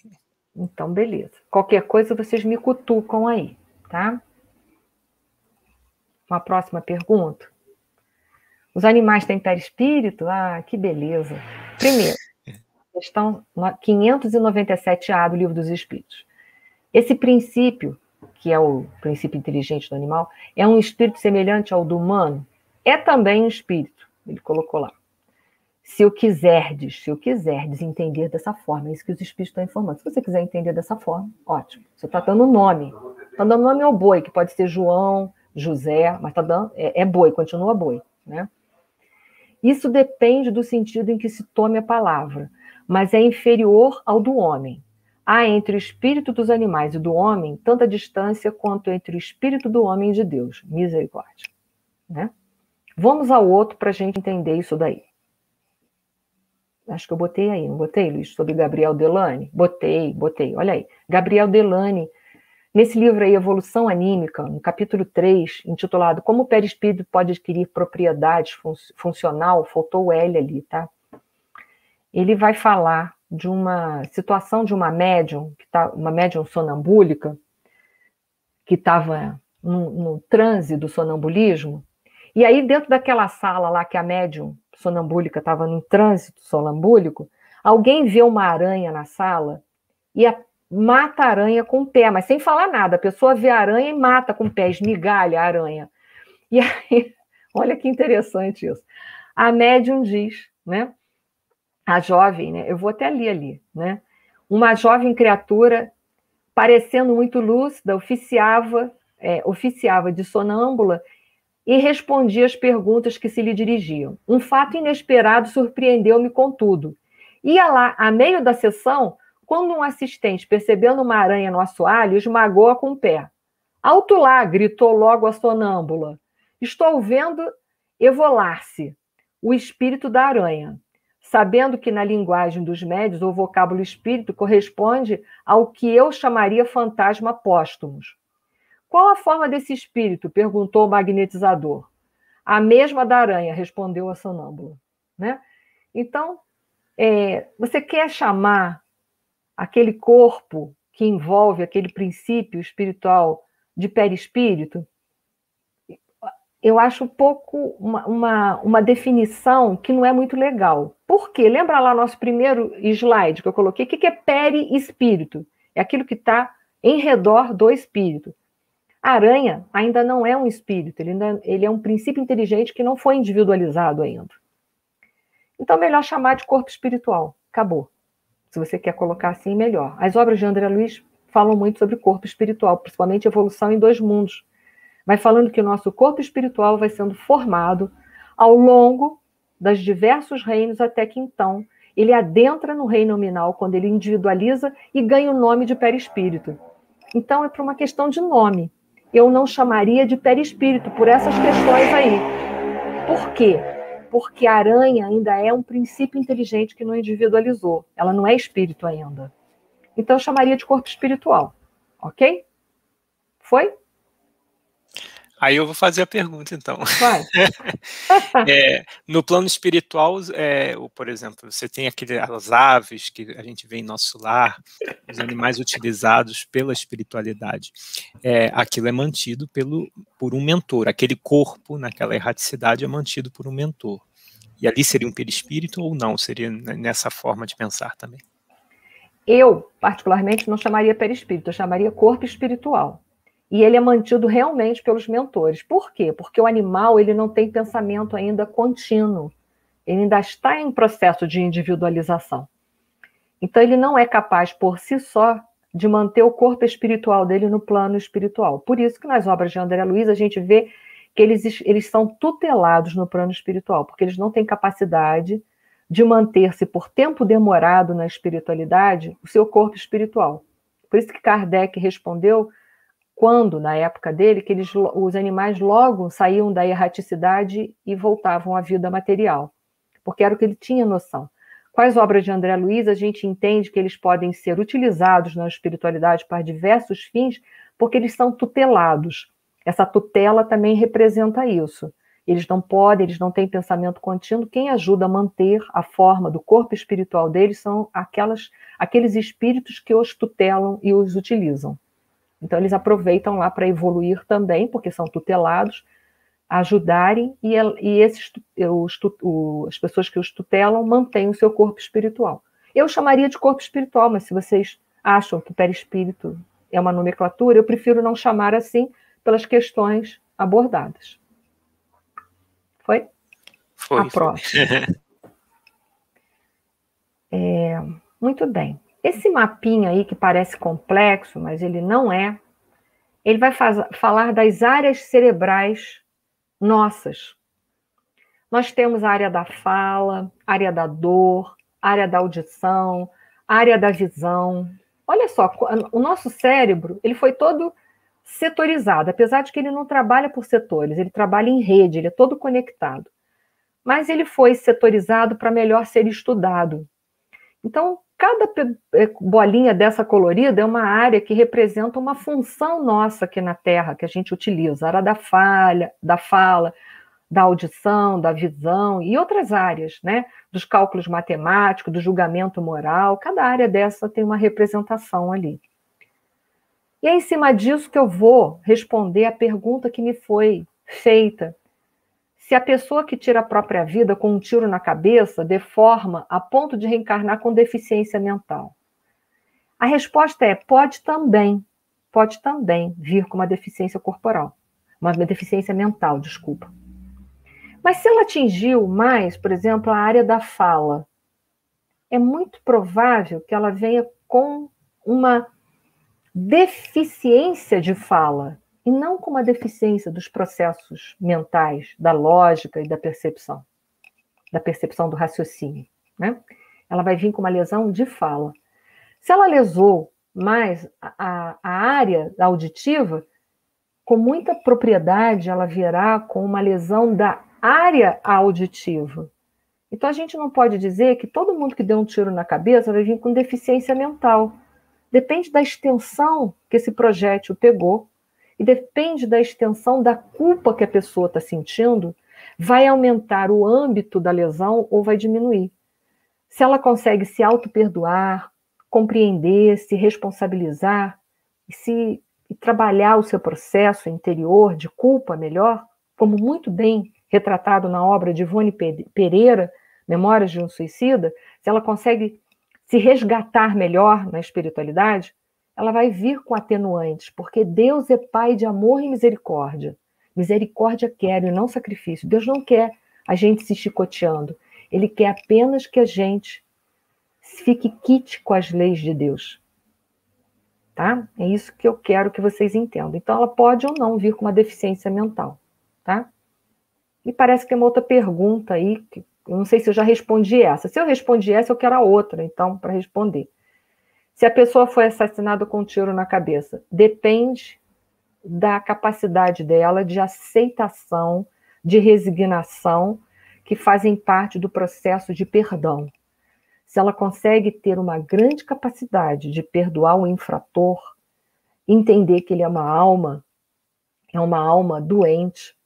Então, beleza. Qualquer coisa, vocês me cutucam aí, tá? Uma próxima pergunta. Os animais têm perispírito? Ah, que beleza. Primeiro, questão 597A do Livro dos Espíritos. Esse princípio, que é o princípio inteligente do animal, é um espírito semelhante ao do humano? É também um espírito, ele colocou lá. Se eu quiserdes entender dessa forma, é isso que os espíritos estão informando. Se você quiser entender dessa forma, ótimo. Você está dando nome. Está dando nome ao boi, que pode ser João, José, mas tá dando, é boi, continua boi, né? Isso depende do sentido em que se tome a palavra, mas é inferior ao do homem. Há entre o espírito dos animais e do homem tanta distância quanto entre o espírito do homem e de Deus. Misericórdia. Né? Vamos ao outro para a gente entender isso daí. Acho que eu botei aí, não botei, Luiz? Sobre Gabriel Delany? Botei. Olha aí. Gabriel Delany, nesse livro aí, Evolução Anímica, no capítulo 3, intitulado Como o Perispírito pode adquirir propriedades funcional, faltou o L ali, tá? Ele vai falar de uma situação de uma médium, uma médium sonambúlica, que estava no transe do sonambulismo, e aí dentro daquela sala lá que a médium sonambúlica estava no trânsito sonambúlico, alguém vê uma aranha na sala e mata a aranha com o pé, mas sem falar nada. A pessoa vê a aranha e mata com o pé, esmigalha a aranha. E aí, olha que interessante isso. A médium diz, né? A jovem, né? Eu vou até ler ali, né? Uma jovem criatura, parecendo muito lúcida, oficiava de sonâmbula e respondia às perguntas que se lhe dirigiam. Um fato inesperado surpreendeu-me, contudo. Ia lá, a meio da sessão, quando um assistente, percebendo uma aranha no assoalho, esmagou-a com o pé. Alto lá, gritou logo a sonâmbula. Estou vendo evolar-se o espírito da aranha. Sabendo que na linguagem dos médios o vocábulo espírito corresponde ao que eu chamaria fantasma póstumos. Qual a forma desse espírito? Perguntou o magnetizador. A mesma da aranha, respondeu a sonâmbula. Né? Então, você quer chamar aquele corpo que envolve aquele princípio espiritual de perispírito? Eu acho um pouco uma definição que não é muito legal. Por quê? Lembra lá nosso primeiro slide que eu coloquei? O que é perispírito? É aquilo que está em redor do espírito. A aranha ainda não é um espírito, ele é um princípio inteligente que não foi individualizado ainda. Então, melhor chamar de corpo espiritual. Acabou. Se você quer colocar assim, melhor. As obras de André Luiz falam muito sobre corpo espiritual, principalmente evolução em 2 mundos. Vai falando que o nosso corpo espiritual vai sendo formado ao longo dos diversos reinos, até que então ele adentra no reino nominal, quando ele individualiza e ganha o nome de perispírito. Então, é por uma questão de nome. Eu não chamaria de perispírito por essas questões aí. Por quê? Porque a aranha ainda é um princípio inteligente que não individualizou. Ela não é espírito ainda. Então, eu chamaria de corpo espiritual. Ok? Foi? Aí eu vou fazer a pergunta, então. Vai. No plano espiritual, por exemplo, você tem aquelas aves que a gente vê em nosso lar, os animais utilizados pela espiritualidade. Aquilo é mantido por um mentor, aquele corpo, naquela erraticidade, é mantido por um mentor. E ali seria um perispírito ou não? Seria nessa forma de pensar também? Eu, particularmente, não chamaria perispírito, eu chamaria corpo espiritual. E ele é mantido realmente pelos mentores. Por quê? Porque o animal ele não tem pensamento ainda contínuo. Ele ainda está em processo de individualização. Então, ele não é capaz, por si só, de manter o corpo espiritual dele no plano espiritual. Por isso que nas obras de André Luiz a gente vê que eles são tutelados no plano espiritual, porque eles não têm capacidade de manter-se por tempo demorado na espiritualidade o seu corpo espiritual. Por isso que Kardec respondeu quando, na época dele, que os animais logo saíam da erraticidade e voltavam à vida material, porque era o que ele tinha noção. Com as obras de André Luiz, a gente entende que eles podem ser utilizados na espiritualidade para diversos fins, porque eles são tutelados. Essa tutela também representa isso. Eles não podem, eles não têm pensamento contínuo. Quem ajuda a manter a forma do corpo espiritual deles são aqueles espíritos que os tutelam e os utilizam. Então, eles aproveitam lá para evoluir também, porque são tutelados, ajudarem, e as pessoas que os tutelam mantêm o seu corpo espiritual. Eu chamaria de corpo espiritual, mas se vocês acham que perispírito é uma nomenclatura, eu prefiro não chamar assim pelas questões abordadas. Foi? Foi. A próxima. Muito bem. Esse mapinha aí, que parece complexo, mas ele não é, ele vai falar das áreas cerebrais nossas. Nós temos a área da fala, área da dor, área da audição, área da visão. Olha só, o nosso cérebro, ele foi todo setorizado, apesar de que ele não trabalha por setores, ele trabalha em rede, ele é todo conectado. Mas ele foi setorizado para melhor ser estudado. Então, cada bolinha dessa colorida é uma área que representa uma função nossa aqui na Terra, que a gente utiliza. A área da fala, da audição, da visão e outras áreas, né? Dos cálculos matemáticos, do julgamento moral. Cada área dessa tem uma representação ali. E é em cima disso que eu vou responder a pergunta que me foi feita. Se a pessoa que tira a própria vida com um tiro na cabeça deforma a ponto de reencarnar com deficiência mental. A resposta é: pode também vir com uma deficiência corporal, uma deficiência mental, desculpa. Mas se ela atingiu mais, por exemplo, a área da fala, é muito provável que ela venha com uma deficiência de fala, e não com uma deficiência dos processos mentais, da lógica e da percepção do raciocínio, né? Ela vai vir com uma lesão de fala. Se ela lesou mais a área auditiva, com muita propriedade ela virá com uma lesão da área auditiva. Então a gente não pode dizer que todo mundo que deu um tiro na cabeça vai vir com deficiência mental. Depende da extensão que esse projétil pegou, e depende da extensão da culpa que a pessoa está sentindo, vai aumentar o âmbito da lesão ou vai diminuir. Se ela consegue se auto-perdoar, compreender, se responsabilizar e trabalhar o seu processo interior de culpa melhor, como muito bem retratado na obra de Ivone Pereira, Memórias de um Suicida, se ela consegue se resgatar melhor na espiritualidade, ela vai vir com atenuantes, porque Deus é Pai de amor e misericórdia. Misericórdia quer e não sacrifício. Deus não quer a gente se chicoteando. Ele quer apenas que a gente fique quite com as leis de Deus. Tá? É isso que eu quero que vocês entendam. Então, ela pode ou não vir com uma deficiência mental. Tá? E parece que tem uma outra pergunta aí, que eu não sei se eu já respondi essa. Se eu respondi essa, eu quero a outra, então, para responder. Se a pessoa foi assassinada com um tiro na cabeça, depende da capacidade dela de aceitação, de resignação, que fazem parte do processo de perdão. Se ela consegue ter uma grande capacidade de perdoar o infrator, entender que ele é uma alma doente,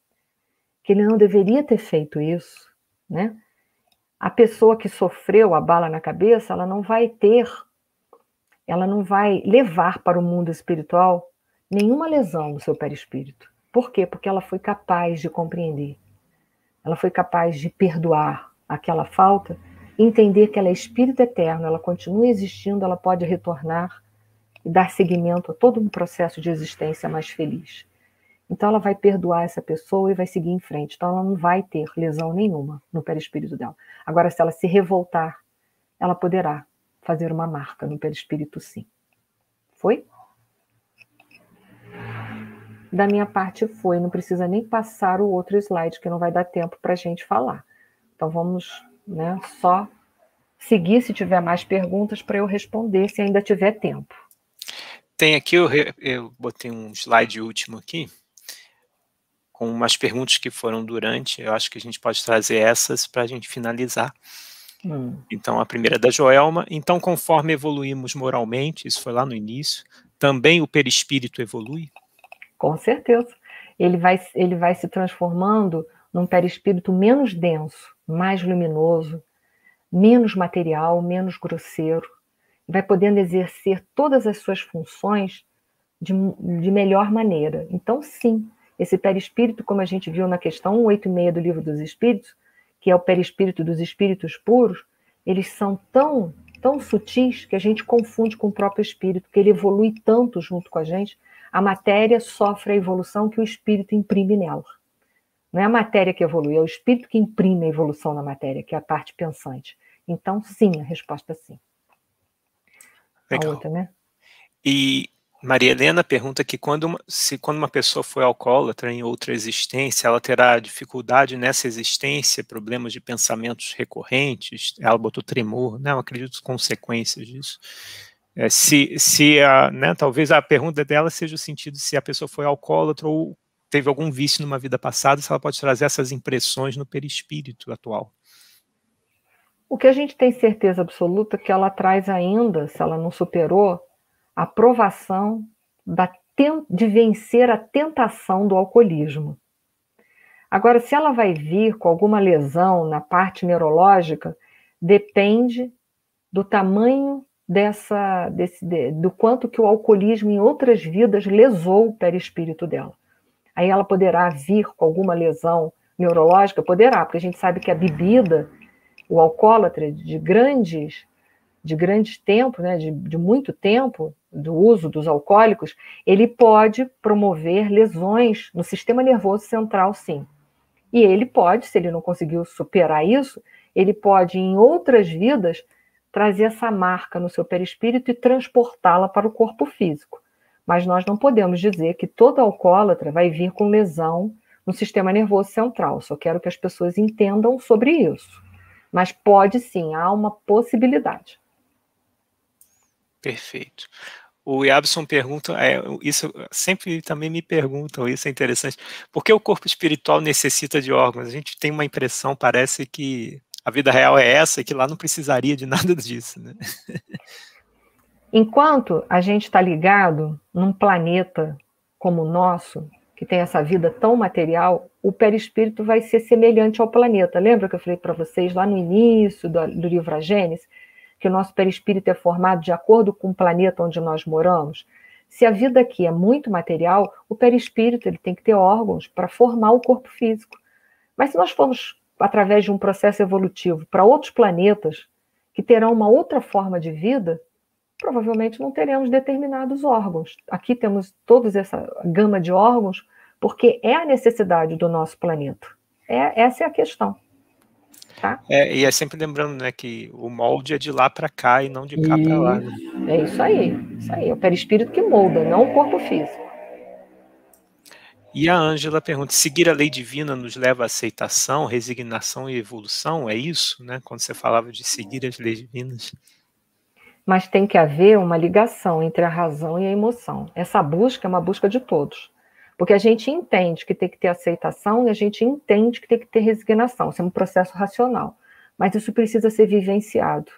que ele não deveria ter feito isso, né? A pessoa que sofreu a bala na cabeça, ela não vai levar para o mundo espiritual nenhuma lesão no seu perispírito. Por quê? Porque ela foi capaz de compreender. Ela foi capaz de perdoar aquela falta, entender que ela é espírito eterno, ela continua existindo, ela pode retornar e dar seguimento a todo um processo de existência mais feliz. Então ela vai perdoar essa pessoa e vai seguir em frente. Então ela não vai ter lesão nenhuma no perispírito dela. Agora, se ela se revoltar, ela poderá fazer uma marca no perispírito, sim. Foi? Da minha parte foi, não precisa nem passar o outro slide, que não vai dar tempo para a gente falar. Então vamos, né, só seguir se tiver mais perguntas para eu responder, se ainda tiver tempo. Tem aqui, eu botei um slide último aqui, com umas perguntas que foram durante, eu acho que a gente pode trazer essas para a gente finalizar. Então, a primeira é da Joelma. Então, conforme evoluímos moralmente, isso foi lá no início, também o perispírito evolui? Com certeza. Ele vai se transformando num perispírito menos denso, mais luminoso, menos material, menos grosseiro. Vai podendo exercer todas as suas funções de melhor maneira. Então, sim, esse perispírito, como a gente viu na questão 186 do Livro dos Espíritos, que é o perispírito dos espíritos puros, eles são tão sutis que a gente confunde com o próprio espírito, que ele evolui tanto junto com a gente. A matéria sofre a evolução que o espírito imprime nela. Não é a matéria que evolui, é o espírito que imprime a evolução na matéria, que é a parte pensante. Então, sim, a resposta é sim. Legal. A outra, né? E Maria Helena pergunta que quando uma pessoa foi alcoólatra em outra existência, ela terá dificuldade nessa existência, problemas de pensamentos recorrentes, ela botou tremor, né? Eu acredito consequências disso. Né, talvez a pergunta dela seja o sentido se a pessoa foi alcoólatra ou teve algum vício numa vida passada, se ela pode trazer essas impressões no perispírito atual. O que a gente tem certeza absoluta é que ela traz ainda, se ela não superou, a provação de vencer a tentação do alcoolismo. Agora, se ela vai vir com alguma lesão na parte neurológica, depende do tamanho do quanto que o alcoolismo em outras vidas lesou o perispírito dela. Aí ela poderá vir com alguma lesão neurológica? Poderá, porque a gente sabe que a bebida, o alcoólatra de grandes tempos, né, de muito tempo, do uso dos alcoólicos, ele pode promover lesões no sistema nervoso central, sim. E ele pode, se ele não conseguiu superar isso, ele pode, em outras vidas, trazer essa marca no seu perispírito e transportá-la para o corpo físico. Mas nós não podemos dizer que todo alcoólatra vai vir com lesão no sistema nervoso central. Só quero que as pessoas entendam sobre isso. Mas pode sim, há uma possibilidade. Perfeito. O Yabson pergunta, isso sempre também me perguntam, isso é interessante, por que o corpo espiritual necessita de órgãos? A gente tem uma impressão, parece que a vida real é essa, e que lá não precisaria de nada disso, né? Enquanto a gente está ligado num planeta como o nosso, que tem essa vida tão material, o perispírito vai ser semelhante ao planeta. Lembra que eu falei para vocês lá no início do livro A Gênese, que o nosso perispírito é formado de acordo com o planeta onde nós moramos? Se a vida aqui é muito material, o perispírito ele tem que ter órgãos para formar o corpo físico. Mas se nós formos, através de um processo evolutivo, para outros planetas que terão uma outra forma de vida, provavelmente não teremos determinados órgãos. Aqui temos toda essa gama de órgãos, porque é a necessidade do nosso planeta. Essa é a questão. Tá? E é sempre lembrando, né, que o molde é de lá para cá e não de cá para lá. Né? É isso aí. É o perispírito que molda, não o corpo físico. E a Ângela pergunta, seguir a lei divina nos leva à aceitação, resignação e evolução? É isso, né? Quando você falava de seguir as leis divinas. Mas tem que haver uma ligação entre a razão e a emoção. Essa busca é uma busca de todos. Porque a gente entende que tem que ter aceitação e a gente entende que tem que ter resignação. Isso é um processo racional. Mas isso precisa ser vivenciado,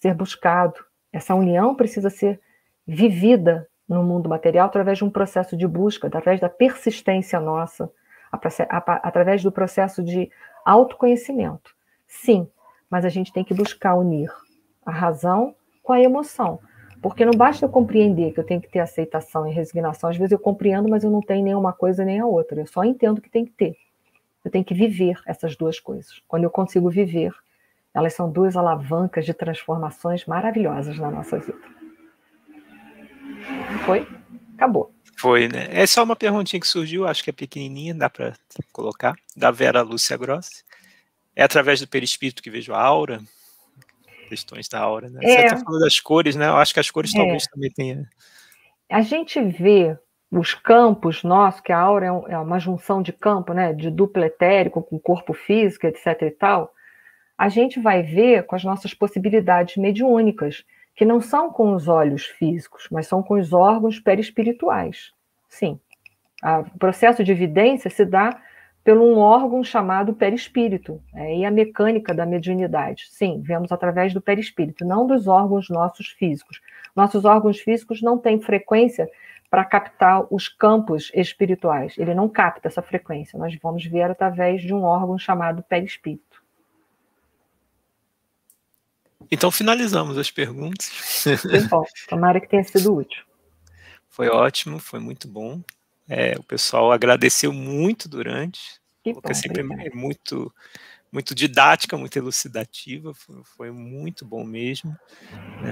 ser buscado. Essa união precisa ser vivida no mundo material através de um processo de busca, através da persistência nossa, através do processo de autoconhecimento. Sim, mas a gente tem que buscar unir a razão com a emoção. Porque não basta eu compreender que eu tenho que ter aceitação e resignação. Às vezes eu compreendo, mas eu não tenho nem uma coisa nem a outra. Eu só entendo que tem que ter. Eu tenho que viver essas duas coisas. Quando eu consigo viver, elas são duas alavancas de transformações maravilhosas na nossa vida. Foi? Acabou. Foi, né? É só uma perguntinha que surgiu, acho que é pequenininha, dá para colocar, da Vera Lúcia Grossi. É através do perispírito que vejo a aura? Questões da aura, né? Você está falando das cores, né? Eu acho que as cores talvez também tenha. A gente vê os campos nossos, que a aura é uma junção de campo, né? De duplo etérico com corpo físico, etc. e tal. A gente vai ver com as nossas possibilidades mediúnicas, que não são com os olhos físicos, mas são com os órgãos perispirituais. Sim. O processo de evidência se dá por um órgão chamado perispírito, e a mecânica da mediunidade. Sim, vemos através do perispírito, não dos órgãos nossos físicos. Nossos órgãos físicos não têm frequência para captar os campos espirituais. Ele não capta essa frequência. Nós vamos ver através de um órgão chamado perispírito. Então, finalizamos as perguntas. Que bom, tomara que tenha sido útil. Foi ótimo, foi muito bom. O pessoal agradeceu muito durante, porque sempre é muito didática, muito elucidativa, foi muito bom mesmo.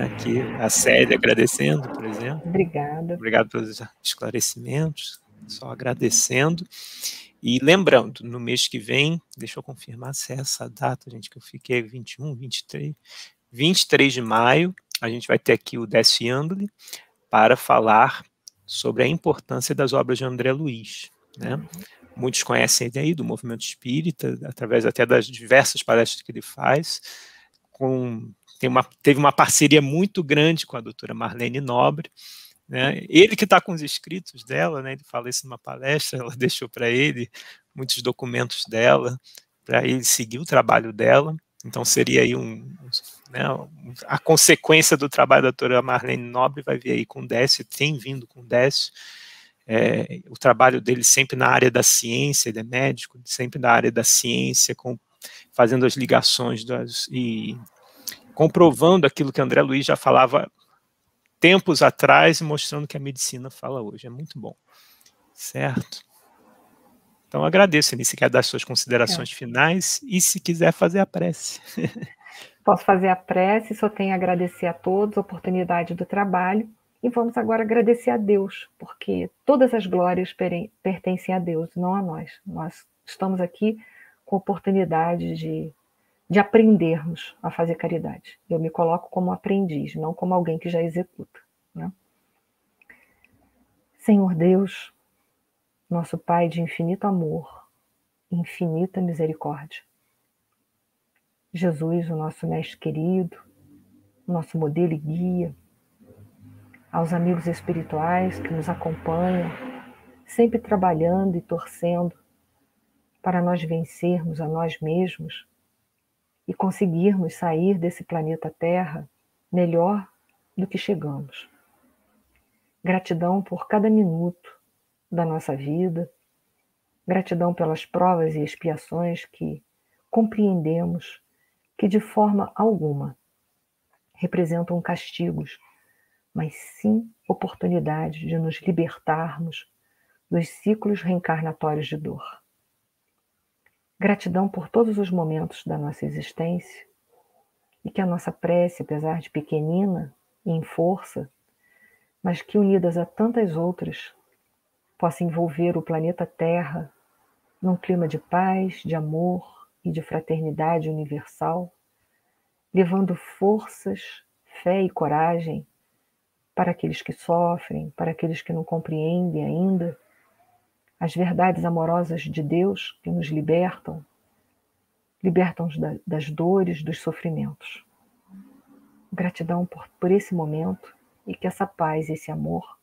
Aqui a Célia agradecendo, por exemplo. Obrigada. Obrigado pelos esclarecimentos, só agradecendo. E lembrando, no mês que vem, deixa eu confirmar se é essa data, gente, que eu fiquei 21, 23 de maio, a gente vai ter aqui o Décio Iandoli para falar sobre a importância das obras de André Luiz, né? Muitos conhecem ele aí do movimento espírita, através até das diversas palestras que ele faz, teve uma parceria muito grande com a doutora Marlene Nobre, né? Ele que está com os escritos dela, né? Ele fala isso numa palestra, ela deixou para ele muitos documentos dela, para ele seguir o trabalho dela. Então seria aí a consequência do trabalho da doutora Marlene Nobre vai vir aí com o Décio, tem vindo com o Décio. O trabalho dele sempre na área da ciência, ele é médico, sempre na área da ciência, fazendo as ligações e comprovando aquilo que André Luiz já falava tempos atrás e mostrando que a medicina fala hoje. É muito bom, certo? Então agradeço, Enis, se quer dar suas considerações finais e se quiser fazer a prece. Posso fazer a prece, só tenho a agradecer a todos a oportunidade do trabalho e vamos agora agradecer a Deus, porque todas as glórias pertencem a Deus, não a nós. Nós estamos aqui com a oportunidade de aprendermos a fazer caridade. Eu me coloco como aprendiz, não como alguém que já executa, né? Senhor Deus, nosso Pai de infinito amor, infinita misericórdia. Jesus, o nosso mestre querido, o nosso modelo e guia, aos amigos espirituais que nos acompanham, sempre trabalhando e torcendo para nós vencermos a nós mesmos e conseguirmos sair desse planeta Terra melhor do que chegamos. Gratidão por cada minuto da nossa vida, gratidão pelas provas e expiações que compreendemos que de forma alguma representam castigos, mas sim oportunidade de nos libertarmos dos ciclos reencarnatórios de dor. Gratidão por todos os momentos da nossa existência e que a nossa prece, apesar de pequenina e em força, mas que unidas a tantas outras, possa envolver o planeta Terra num clima de paz, de amor e de fraternidade universal, levando forças, fé e coragem para aqueles que sofrem, para aqueles que não compreendem ainda, as verdades amorosas de Deus que nos libertam das dores, dos sofrimentos. Gratidão por esse momento e que essa paz, esse amor,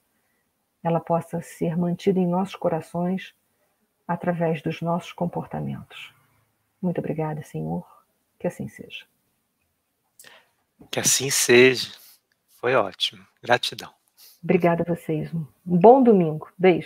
ela possa ser mantida em nossos corações através dos nossos comportamentos. Muito obrigada, Senhor. Que assim seja. Que assim seja. Foi ótimo. Gratidão. Obrigada a vocês. Um bom domingo. Beijo.